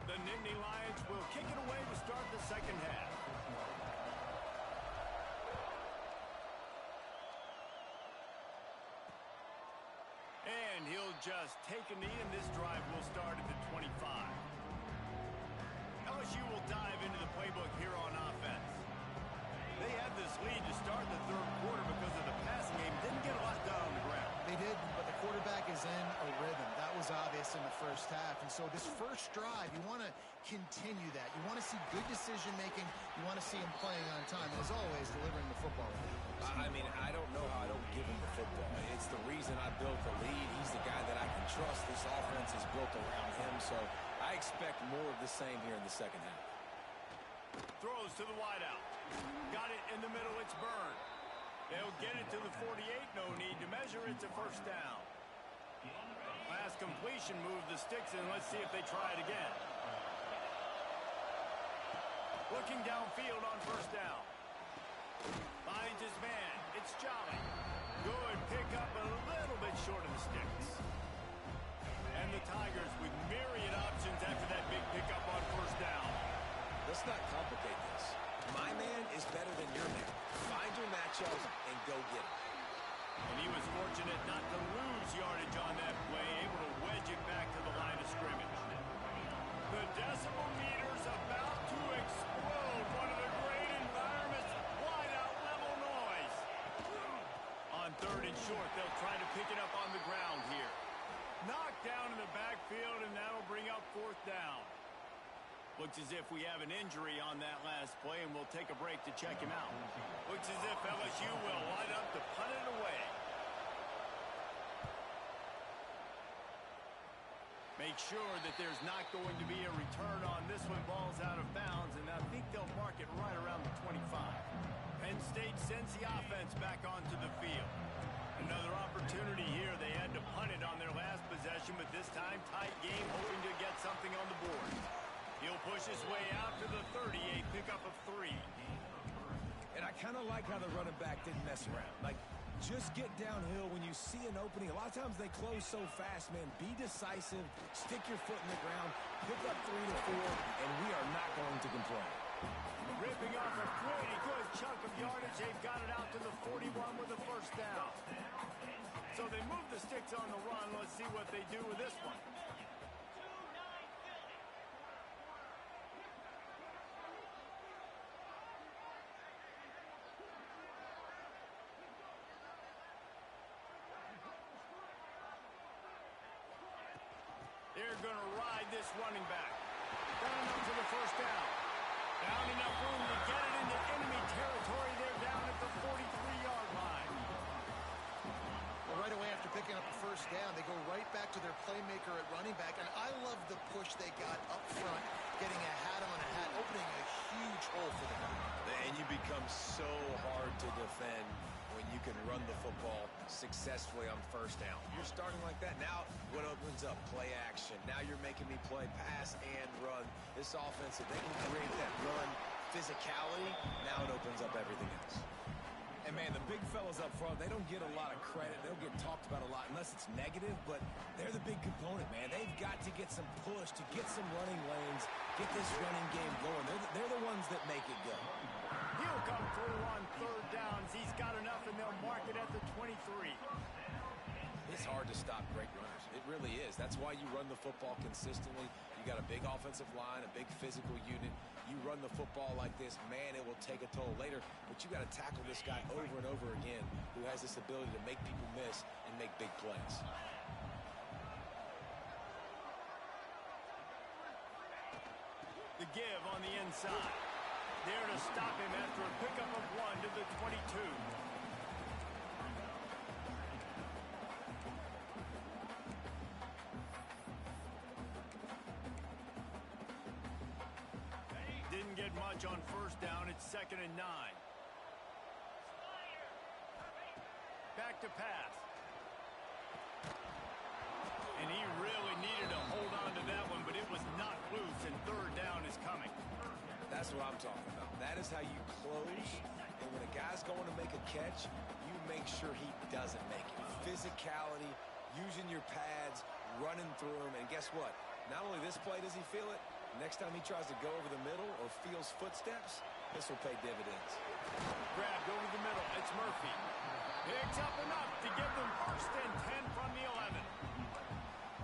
The Nittany Lions will kick it away to start the second half. And he'll just take a knee, and this drive will start at the 25. LSU will dive into the playbook here on offense. They had this lead to start the 3rd quarter because of the passing game. Didn't get a lot done on the ground. They did, but the quarterback is in a rhythm. That was obvious in the first half. And so this first drive, you want to continue that. You want to see good decision-making. You want to see him playing on time. And as always, delivering the football. I mean, I don't know how I don't give him the football. It's the reason I built the lead. He's the guy that I can trust. This offense is built around him. So I expect more of the same here in the second half. Throws to the wideout. Got it in the middle. It's Byrne. They'll get it to the 48. No need to measure. It's a first down. Last completion moved the sticks in. Let's see if they try it again. Looking downfield on first down. Finds his man. It's Jolly. Good pickup, a little bit short of the sticks. And the Tigers with myriad options after that big pickup on first down. Let's not complicate this. My man is better than your man. Find your matchups and go get it. And he was fortunate not to lose yardage on that play, able to wedge it back to the line of scrimmage. The decibel meter's about to explode. One of the great environments. Wide out level noise. On third and short, they'll try to pick it up on the ground here. Knocked down in the backfield, and that'll bring up fourth down. Looks as if we have an injury on that last play, and we'll take a break to check him out. Looks as if LSU will line up to punt it away. Make sure that there's not going to be a return on this one. Ball's out of bounds, and I think they'll mark it right around the 25. Penn State sends the offense back onto the field. Another opportunity here. They had to punt it on their last possession, but this time tight game, hoping to get something on the board. He'll push his way out to the 30, a pickup of 3. And I kind of like how the running back didn't mess around. Like, just get downhill when you see an opening. A lot of times they close so fast, man. Be decisive, stick your foot in the ground, pick up 3 to 4, and we are not going to complain. Ripping off a pretty good chunk of yardage. They've got it out to the 41 with a first down. So they move the sticks on the run. Let's see what they do with this one. They're going to ride this running back. Down up to the first down. Down enough room to get it into enemy territory. They're down at the 43-yard line. Well, right away after picking up the first down, they go right back to their playmaker at running back. And I love the push they got up front, getting a hat on a hat, opening a huge hole for the guy. And you become so hard to defend when you can run the football successfully on first down. You're starting like that. Now what opens up? Play action. Now you're making me play pass and run. This offense, if they can create that run physicality, now it opens up everything else. And, man, the big fellas up front, they don't get a lot of credit. They'll get talked about a lot unless it's negative, but they're the big component, man. They've got to get some push to get some running lanes, get this running game going. They're the ones that make it go. He'll come through on third downs. He's got enough, and they'll mark it at the 23. It's hard to stop great runners. It really is. That's why you run the football consistently. You got a big offensive line, a big physical unit. You run the football like this, man, it will take a toll later. But you got to tackle this guy over and over again who has this ability to make people miss and make big plays. The give on the inside. There to stop him after a pickup of 1 to the 22. Didn't get much on first down. It's 2nd and 9. Back to pass. And he really needed to hold on to that one, but it was not loose, and third down is coming. That's what I'm talking about. That is how you close. And when a guy's going to make a catch, you make sure he doesn't make it. Physicality, using your pads, running through him. And guess what? Not only this play does he feel it, next time he tries to go over the middle or feels footsteps, this will pay dividends. Grabbed over the middle. It's Murphy. Picks up enough to give them first and 10 from the 11.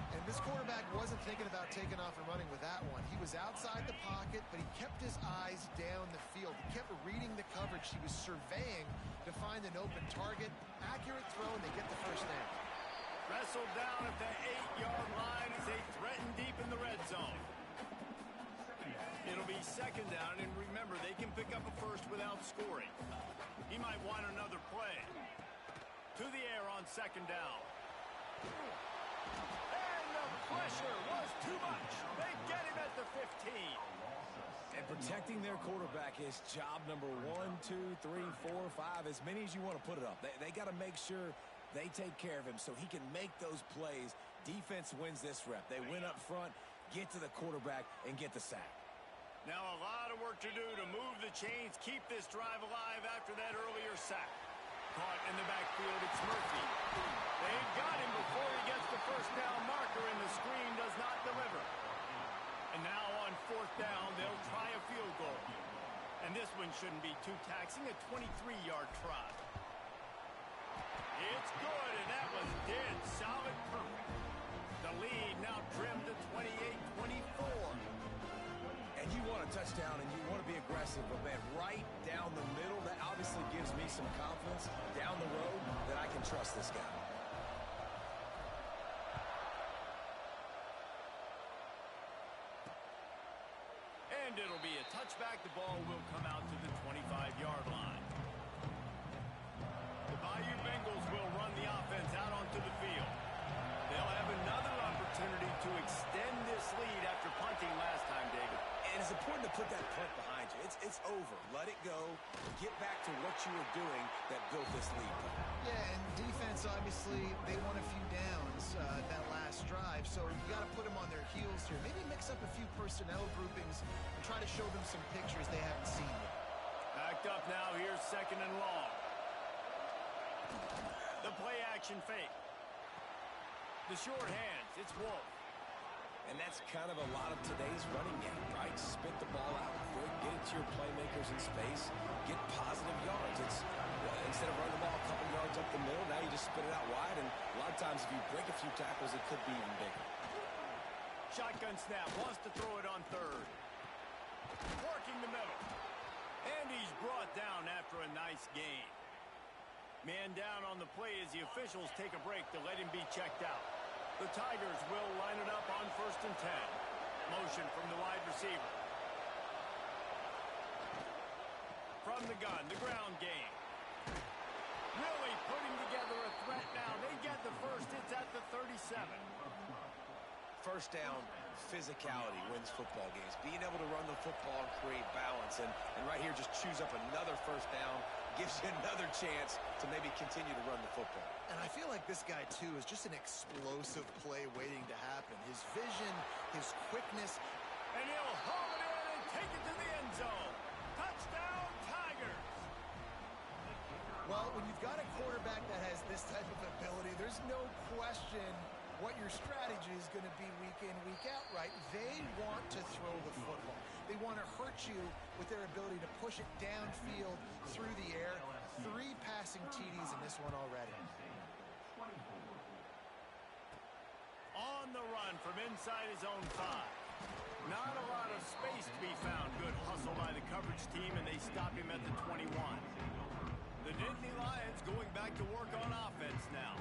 And this quarterback wasn't thinking about taking off and running with that one. He was outside the pocket, but he kept his eyes down the field. He kept reading the coverage. He was surveying to find an open target. Accurate throw, and they get the first down. Wrestled down at the 8-yard line as they threaten deep in the red zone. It'll be 2nd down, and remember, they can pick up a first without scoring. He might want another play. To the air on 2nd down. And the pressure was too much. They get him at the 15. And protecting their quarterback is job number 1, 2, 3, 4, 5, as many as you want to put it up. They got to make sure they take care of him so he can make those plays. Defense wins this rep. They win up front, get to the quarterback, and get the sack. Now a lot of work to do to move the chains, keep this drive alive after that earlier sack. Caught in the backfield, it's Murphy. They've got him before he gets the first down marker, and the screen does not deliver. And now on fourth down, they'll try a field goal. And this one shouldn't be too taxing, a 23-yard try. It's good, and that was dead solid perfect. The lead now trimmed to 28-24. And you want a touchdown, and you want to be aggressive, but, man, right down the middle, that obviously gives me some confidence down the road that I can trust this guy. And it'll be a touchback. The ball will come out to the 25-yard line. The Bayou Bengals will run the offense out onto the field. They'll have another opportunity to extend this lead after punting last time, David. And it's important to put that punt behind you. It's over. Let it go. Get back to what you were doing that built this lead. Yeah, and defense, obviously, they won a few downs that last drive, so you got to put them on their heels here. Maybe mix up a few personnel groupings and try to show them some pictures they haven't seen yet. Backed up now. Here's second and long. The play action fake. The short hands. It's Wolf. And that's kind of a lot of today's running game, right? Spit the ball out quick, get it to your playmakers in space, get positive yards. It's instead of running the ball a couple yards up the middle, now you just spit it out wide, and a lot of times if you break a few tackles, it could be even bigger. Shotgun snap, wants to throw it on third. Working the middle. And he's brought down after a nice gain. Man down on the play as the officials take a break to let him be checked out. The Tigers will line it up on 1st and 10. Motion from the wide receiver. From the gun, the ground game. Really putting together a threat now. They get the first. It's at the 37. First down, physicality wins football games. Being able to run the football and create balance. And right here, just choose up another first down. Gives you another chance to maybe continue to run the football. And I feel like this guy, too, is just an explosive play waiting to happen. His vision, his quickness. And he'll haul it in and take it to the end zone. Touchdown, Tigers! Well, when you've got a quarterback that has this type of ability, there's no question what your strategy is going to be week in, week out, right? They want to throw the football. They want to hurt you with their ability to push it downfield through the air. 3 passing TDs in this one already. On the run from inside his own 5. Not a lot of space to be found. Good hustle by the coverage team, and they stop him at the 21. The Nittany Lions going back to work on offense now.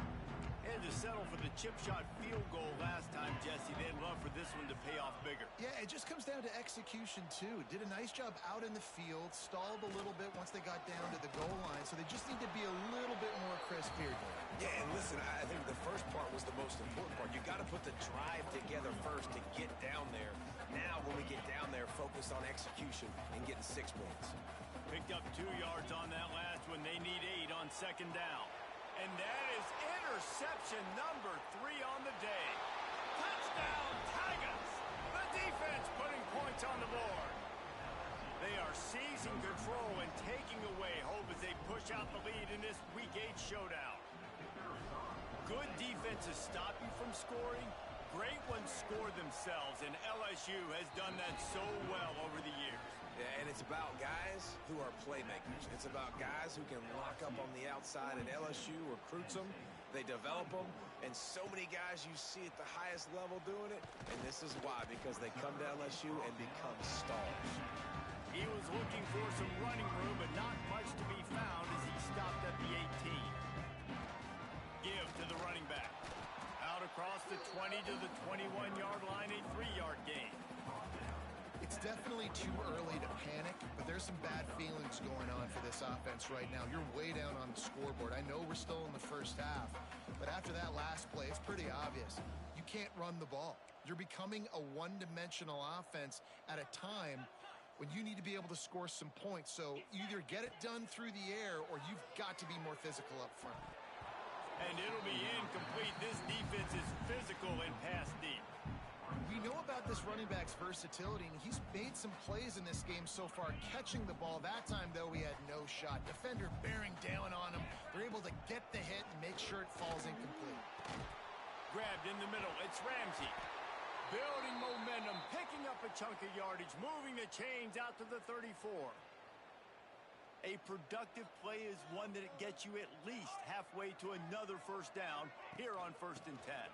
Had to settle for the chip shot field goal last time, Jesse. They'd love for this one to pay off bigger. Yeah, it just comes down to execution, too. Did a nice job out in the field, stalled a little bit once they got down to the goal line, so they just need to be a little bit more crisp here. Yeah, and listen, I think the first part was the most important part. You got to put the drive together first to get down there. Now, when we get down there, focus on execution and getting 6 points. Picked up 2 yards on that last one. They need 8 on second down. And that is interception number 3 on the day. Touchdown, Tigers! The defense putting points on the board. They are seizing control and taking away hope as they push out the lead in this Week 8 showdown. Good defenses stop you from scoring. Great ones score themselves, and LSU has done that so well over the years. Yeah, and it's about guys who are playmakers. It's about guys who can lock up on the outside, and LSU recruits them. They develop them, and so many guys you see at the highest level doing it, and this is why, because they come to LSU and become stars. He was looking for some running room, but not much to be found as he stopped at the 18. Give to the running back. Out across the 20 to the 21-yard line, a 3-yard gain. It's definitely too early to panic, but there's some bad feelings going on for this offense right now. You're way down on the scoreboard. I know we're still in the first half, but after that last play, it's pretty obvious. You can't run the ball. You're becoming a one-dimensional offense at a time when you need to be able to score some points. So either get it done through the air or you've got to be more physical up front. And it'll be incomplete. This defense is physical and pass deep. We know about about this running back's versatility, and he's made some plays in this game so far, catching the ball. That time, though, he had no shot. Defender bearing down on him. They're able to get the hit and make sure it falls incomplete. Grabbed in the middle. It's Ramsey. Building momentum, picking up a chunk of yardage, moving the chains out to the 34. A productive play is one that it gets you at least halfway to another first down here on 1st and 10.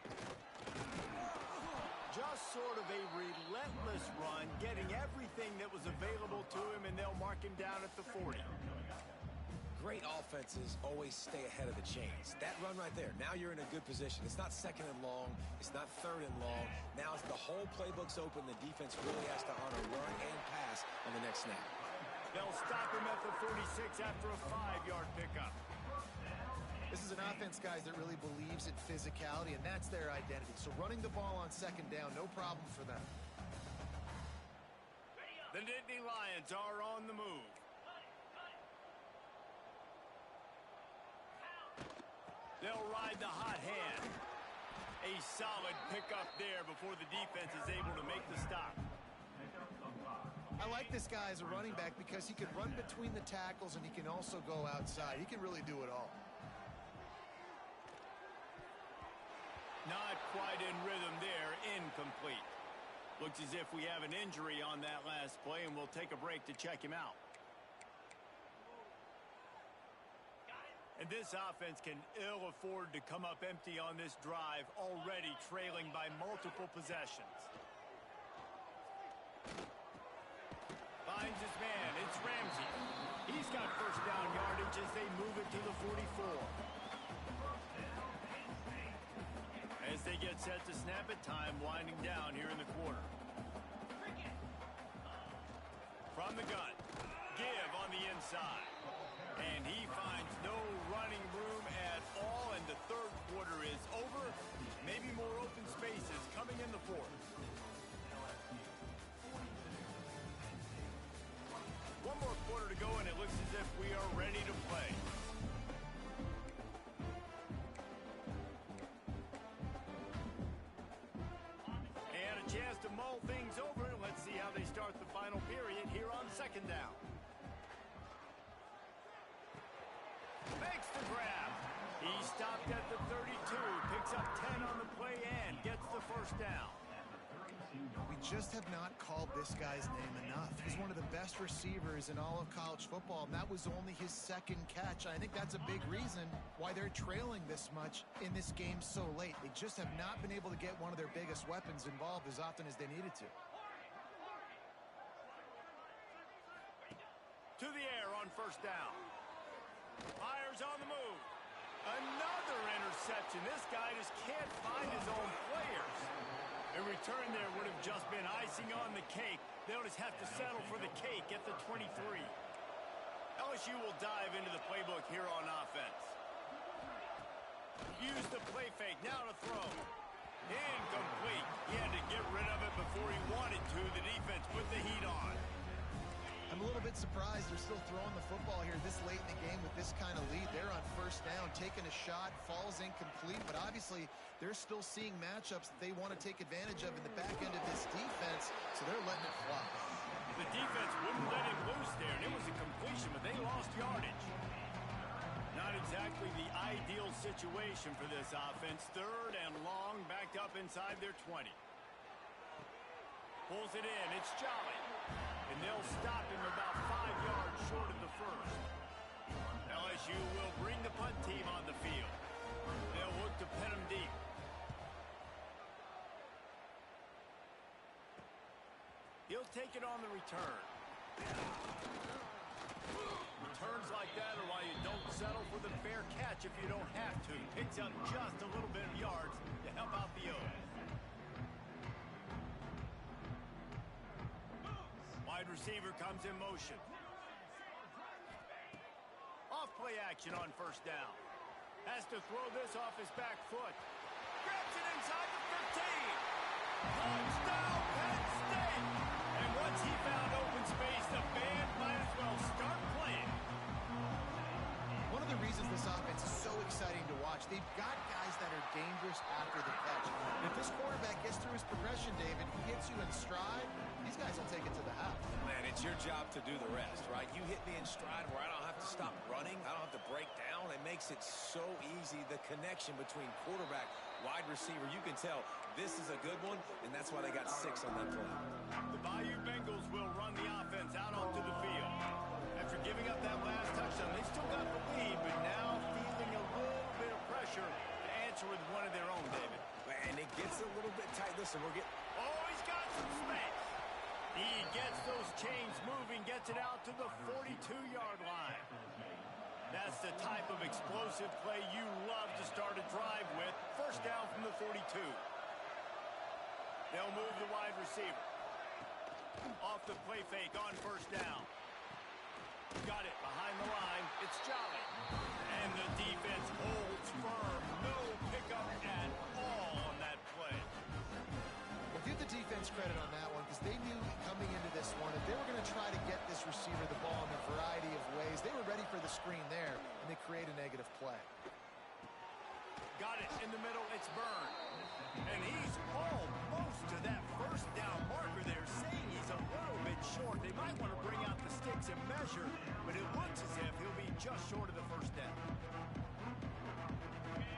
Just sort of a relentless run, getting everything that was available to him, and they'll mark him down at the 40. Great offenses always stay ahead of the chains. That run right there, now you're in a good position. It's not 2nd and long. It's not 3rd and long. Now the whole playbook's open. The defense really has to honor run and pass on the next snap. They'll stop him at the 46 after a 5-yard pickup. This is an offense, guys, that really believes in physicality, and that's their identity. So running the ball on 2nd down, no problem for them. The Nittany Lions are on the move. They'll ride the hot hand. A solid pickup there before the defense is able to make the stop. I like this guy as a running back because he can run between the tackles and he can also go outside. He can really do it all. Not quite in rhythm there, incomplete. Looks as if we have an injury on that last play, and we'll take a break to check him out. And this offense can ill afford to come up empty on this drive, already trailing by multiple possessions. Finds his man. It's Ramsey. He's got first down yardage as they move it to the 44. As they get set to snap it, time winding down here in the quarter. From the gun. Give on the inside. And he finds no running room at all, and the 3rd quarter is over. Maybe more open spaces coming in the 4th. One more quarter to go, and it looks as if we are ready to play. And a chance to mull things over. Let's see how they start the final period here on 2nd down. Makes the grab. He stopped at the 32, picks up 10 on the play and gets the first down. We just have not called this guy's name enough. He's one of the best receivers in all of college football, and that was only his 2nd catch. I think that's a big reason why they're trailing this much in this game so late. They just have not been able to get one of their biggest weapons involved as often as they needed to. To the air on 1st down. Fires on the move. Another interception. This guy just can't find his own players. A return there would have just been icing on the cake. They'll just have to settle for the cake at the 23. LSU will dive into the playbook here on offense. Use the play fake. Now to throw. Incomplete. He had to get rid of it before he wanted to. The defense put the heat on. I'm a little bit surprised they're still throwing the football here this late in the game with this kind of lead. They're on 1st down, taking a shot, falls incomplete, but obviously they're still seeing matchups that they want to take advantage of in the back end of this defense, so they're letting it fly. The defense wouldn't let him loose there, and it was a completion, but they lost yardage. Not exactly the ideal situation for this offense. 3rd and long, backed up inside their 20. Pulls it in. It's Jolly. And they'll stop him about 5 yards short of the 1st. LSU will bring the punt team on the field. They'll look to pin him deep. He'll take it on the return. Returns like that are why you don't settle for the fair catch if you don't have to. Picks up just a little bit of yards to help out the O's. Wide receiver comes in motion. Off play action on 1st down. Has to throw this off his back foot. Grabs it inside the 15. Touchdown, Penn State. And once he found open space, the band might as well start playing. One of the reasons this offense is so exciting to watch, they've got guys that are dangerous after the catch. And if this quarterback gets through his progression, David, he hits you guys will take it to the house. Man, it's your job to do the rest, right? You hit me in stride where I don't have to stop running. I don't have to break down. It makes it so easy, the connection between quarterback, wide receiver. You can tell this is a good one, and that's why they got 6 on that play. The Bayou Bengals will run the offense out onto the field. After giving up that last touchdown, they still got the lead, but now feeling a little bit of pressure to answer with one of their own, David. And it gets a little bit tight. Listen, we're getting... Oh, he's got some space. He gets those chains moving, gets it out to the 42-yard line. That's the type of explosive play you love to start a drive with. First down from the 42. They'll move the wide receiver. Off the play fake on first down. Got it behind the line. It's Jolly. And the defense holds firm. No pickup at all on that play. Well, give the defense credit on that one because they knew coming into this one that they were going to try to get this receiver the ball in a variety of ways. They were ready for the screen there, and they create a negative play. Got it in the middle. It's Byrne. And he's almost to that first down marker there, saying he's a little bit short. They might want to bring out the sticks and measure, but it looks as if he'll be just short of the first down.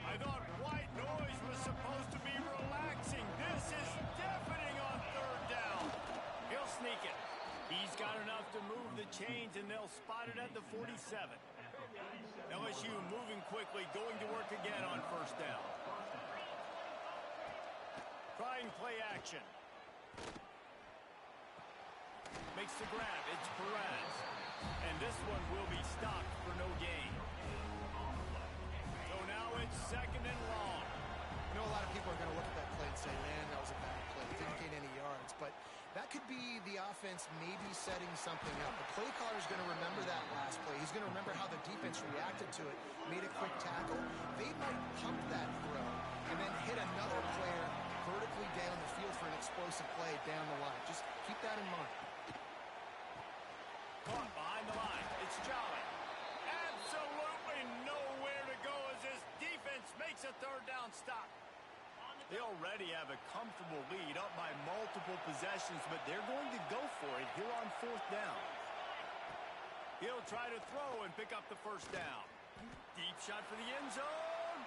I thought white noise was supposed to be relaxing. This is deafening on third down. He'll sneak it. He's got enough to move the chains, and they'll spot it at the 47. LSU moving quickly, going to work again on first down. Trying play action. Makes the grab. It's Perez. And this one will be stopped for no gain. So now it's second and long. I know a lot of people are going to look at that play and say, man, that was a bad play. It didn't gain any yards. But that could be the offense maybe setting something up. The play caller is going to remember that last play. He's going to remember how the defense reacted to it, made a quick tackle. They might pump that throw and then hit another player vertically down the field for an explosive play down the line. Just keep that in mind. Caught behind the line. It's Jolly. Absolutely nowhere to go as this defense makes a third down stop. They already have a comfortable lead up by multiple possessions, but they're going to go for it here on fourth down. He'll try to throw and pick up the first down. Deep shot for the end zone.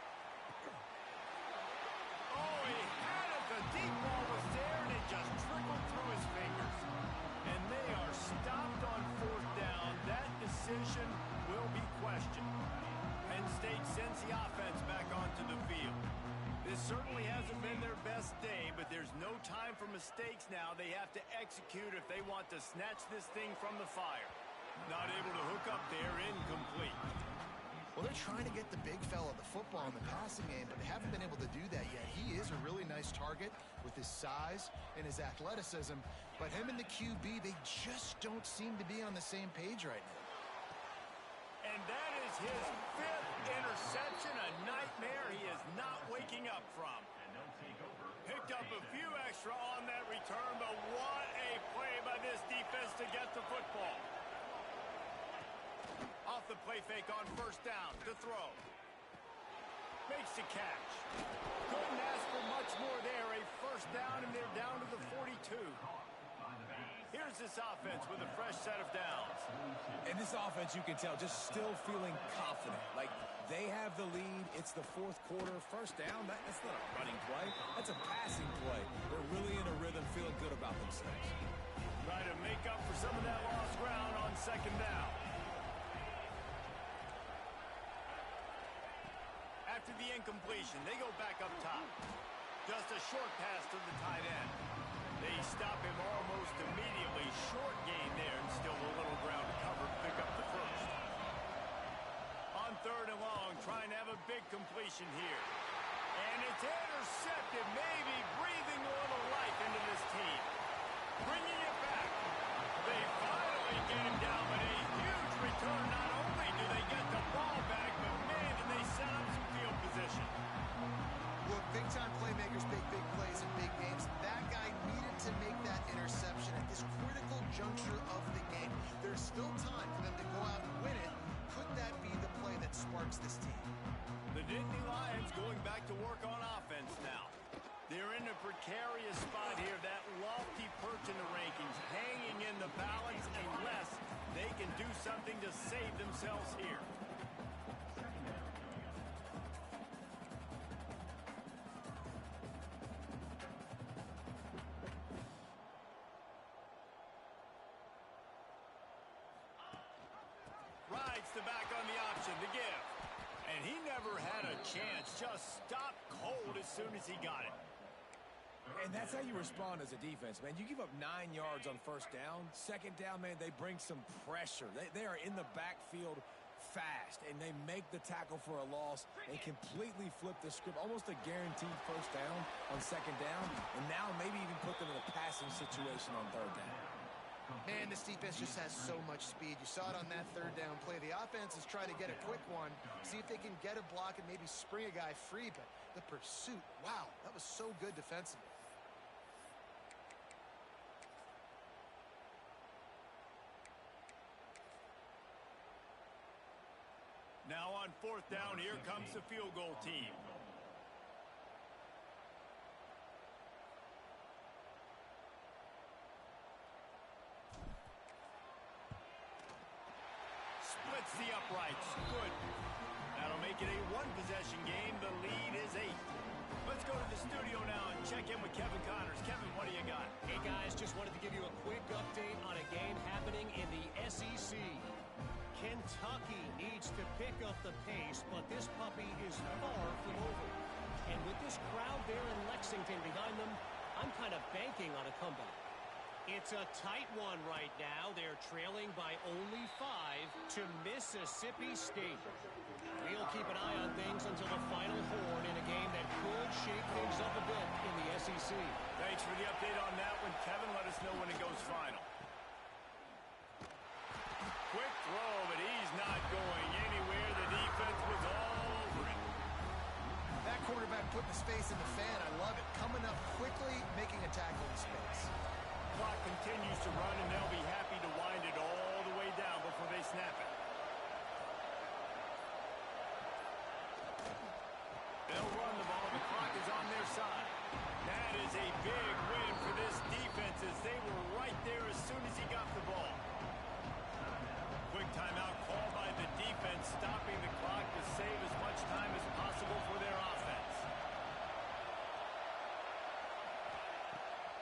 Oh, he had it. The deep ball was there, and it just trickled through his fingers. And they are stopped on fourth down. That decision will be questioned. Penn State sends the offense back onto the field. This certainly hasn't been their best day, but there's no time for mistakes now. They have to execute if they want to snatch this thing from the fire. Not able to hook up there, incomplete. Well, they're trying to get the big fella the football in the passing game, but they haven't been able to do that yet. He is a really nice target with his size and his athleticism, but him and the QB, they just don't seem to be on the same page right now. And that is his 5th interception, a nightmare he is not waking up from. Picked up a few extra on that return, but what a play by this defense to get the football. Off the play fake on first down to throw. Makes the catch. Couldn't ask for much more there. A first down, and they're down to the 42. Here's this offense with a fresh set of downs. And this offense, you can tell, just still feeling confident. Like, they have the lead. It's the fourth quarter. First down, that's not a running play. That's a passing play. They're really in a rhythm, feeling good about themselves. Try to make up for some of that lost ground on second down. After the incompletion, they go back up top. Just a short pass to the tight end. They stop him almost immediately. Short gain there, and still a little ground to cover to pick up the first. On third and long, trying to have a big completion here. And it's intercepted, maybe breathing a little life into this team. Bringing it back. They finally get him down, but a huge return. Not only do they get the ball back, but man, do they set up some field position. Look, big-time playmakers make big plays in big games. That guy needed to make that interception at this critical juncture of the game. There's still time for them to go out and win it. Could that be the play that sparks this team? The Nittany Lions going back to work on offense now. They're in a precarious spot here. That lofty perch in the rankings. something to save themselves here. Rides the back on the option to give. And he never had a chance. Just stopped cold as soon as he got it. And that's how you respond as a defense, man. You give up 9 yards on first down. Second down, man, they bring some pressure. They are in the backfield fast, and they make the tackle for a loss and completely flip the script. Almost a guaranteed first down on second down, and now maybe even put them in a passing situation on third down. Man, this defense just has so much speed. You saw it on that third down play. The offense is trying to get a quick one, see if they can get a block and maybe spring a guy free, but the pursuit, wow, that was so good defensively. Now on fourth down, here comes the field goal team. Splits the uprights. Good. That'll make it a one-possession game. The lead is 8. Let's go to the studio now and check in with Kevin Connors. Kevin, what do you got? Hey, guys, just wanted to give you a quick update on a game happening in the SEC. Kentucky needs to pick up the pace, but this puppy is far from over. And with this crowd there in Lexington behind them, I'm kind of banking on a comeback. It's a tight one right now. They're trailing by only 5 to Mississippi State. We'll keep an eye on things until the final horn in a game that could shake things up a bit in the SEC. Thanks for the update on that one, Kevin. Let us know when it goes final. Quick throw, but he's not going anywhere. The defense was all over it. That quarterback putting his face in the fan. I love it. Coming up quickly, making a tackle in space. Clock continues to run, and they'll be happy to wind it all the way down before they snap it. They'll run the ball. The clock is on their side. That is a big win for this defense as they were right there as soon as he got the ball. Quick timeout called by the defense, stopping the clock to save as much time as possible for their offense.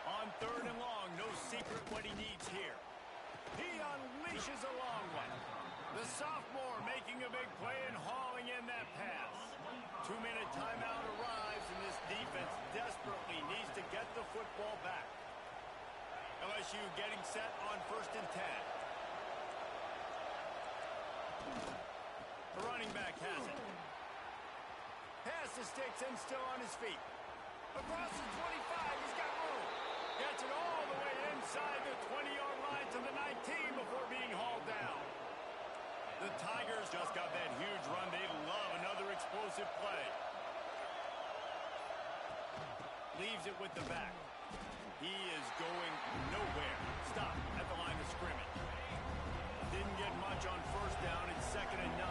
On third and long, no secret what he needs here. He unleashes a long one. The sophomore making a big play and hauling in that pass. 2-minute timeout arrives, and this defense desperately needs to get the football back. LSU getting set on 1st and 10. The running back has it. Pass the sticks and still on his feet. Across the 25, he's got room. Gets it all the way inside the 20-yard line to the 19 before being hauled down. The Tigers just got that huge run. They love another explosive play. Leaves it with the back. He is going nowhere. Stop at the line of scrimmage. Didn't get much on first down. It's 2nd and 9.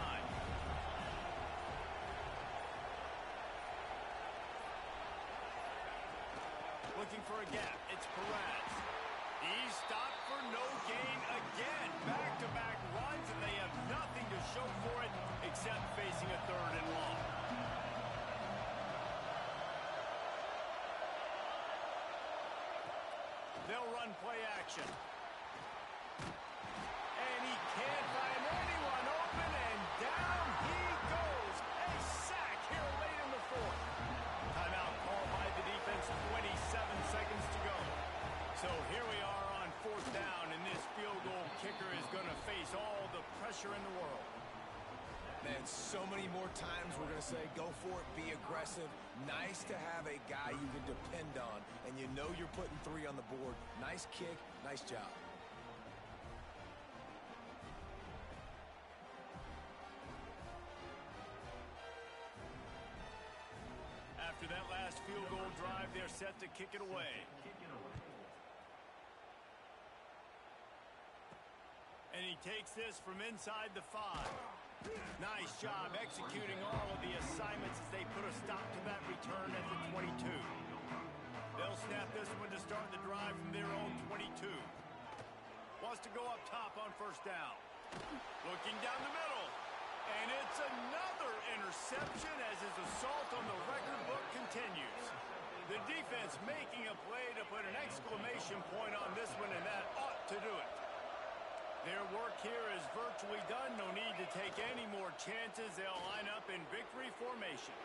Looking for a gap. It's Perez. He's stopped for no gain again. Back-to-back runs, and they have nothing to show for it except facing a 3rd and long. They'll run play action. And he can't find anyone open, and down he goes. A sack here late in the 4th. Timeout called by the defense, 27 seconds to go. So here we are on 4th down, and this field goal kicker is going to face all the pressure in the world. Man, so many more times we're going to say, go for it, be aggressive. Nice to have a guy you can depend on, and you know you're putting 3 on the board. Nice kick, nice job. After that last field goal drive, they're set to kick it away. And he takes this from inside the 5. Nice job executing all of the assignments as they put a stop to that return at the 22. They'll snap this one to start the drive from their own 22. Wants to go up top on 1st down. Looking down the middle. And it's another interception as his assault on the record book continues. The defense making a play to put an exclamation point on this one, and that ought to do it. Their work here is virtually done. No need to take any more chances. They'll line up in victory formation.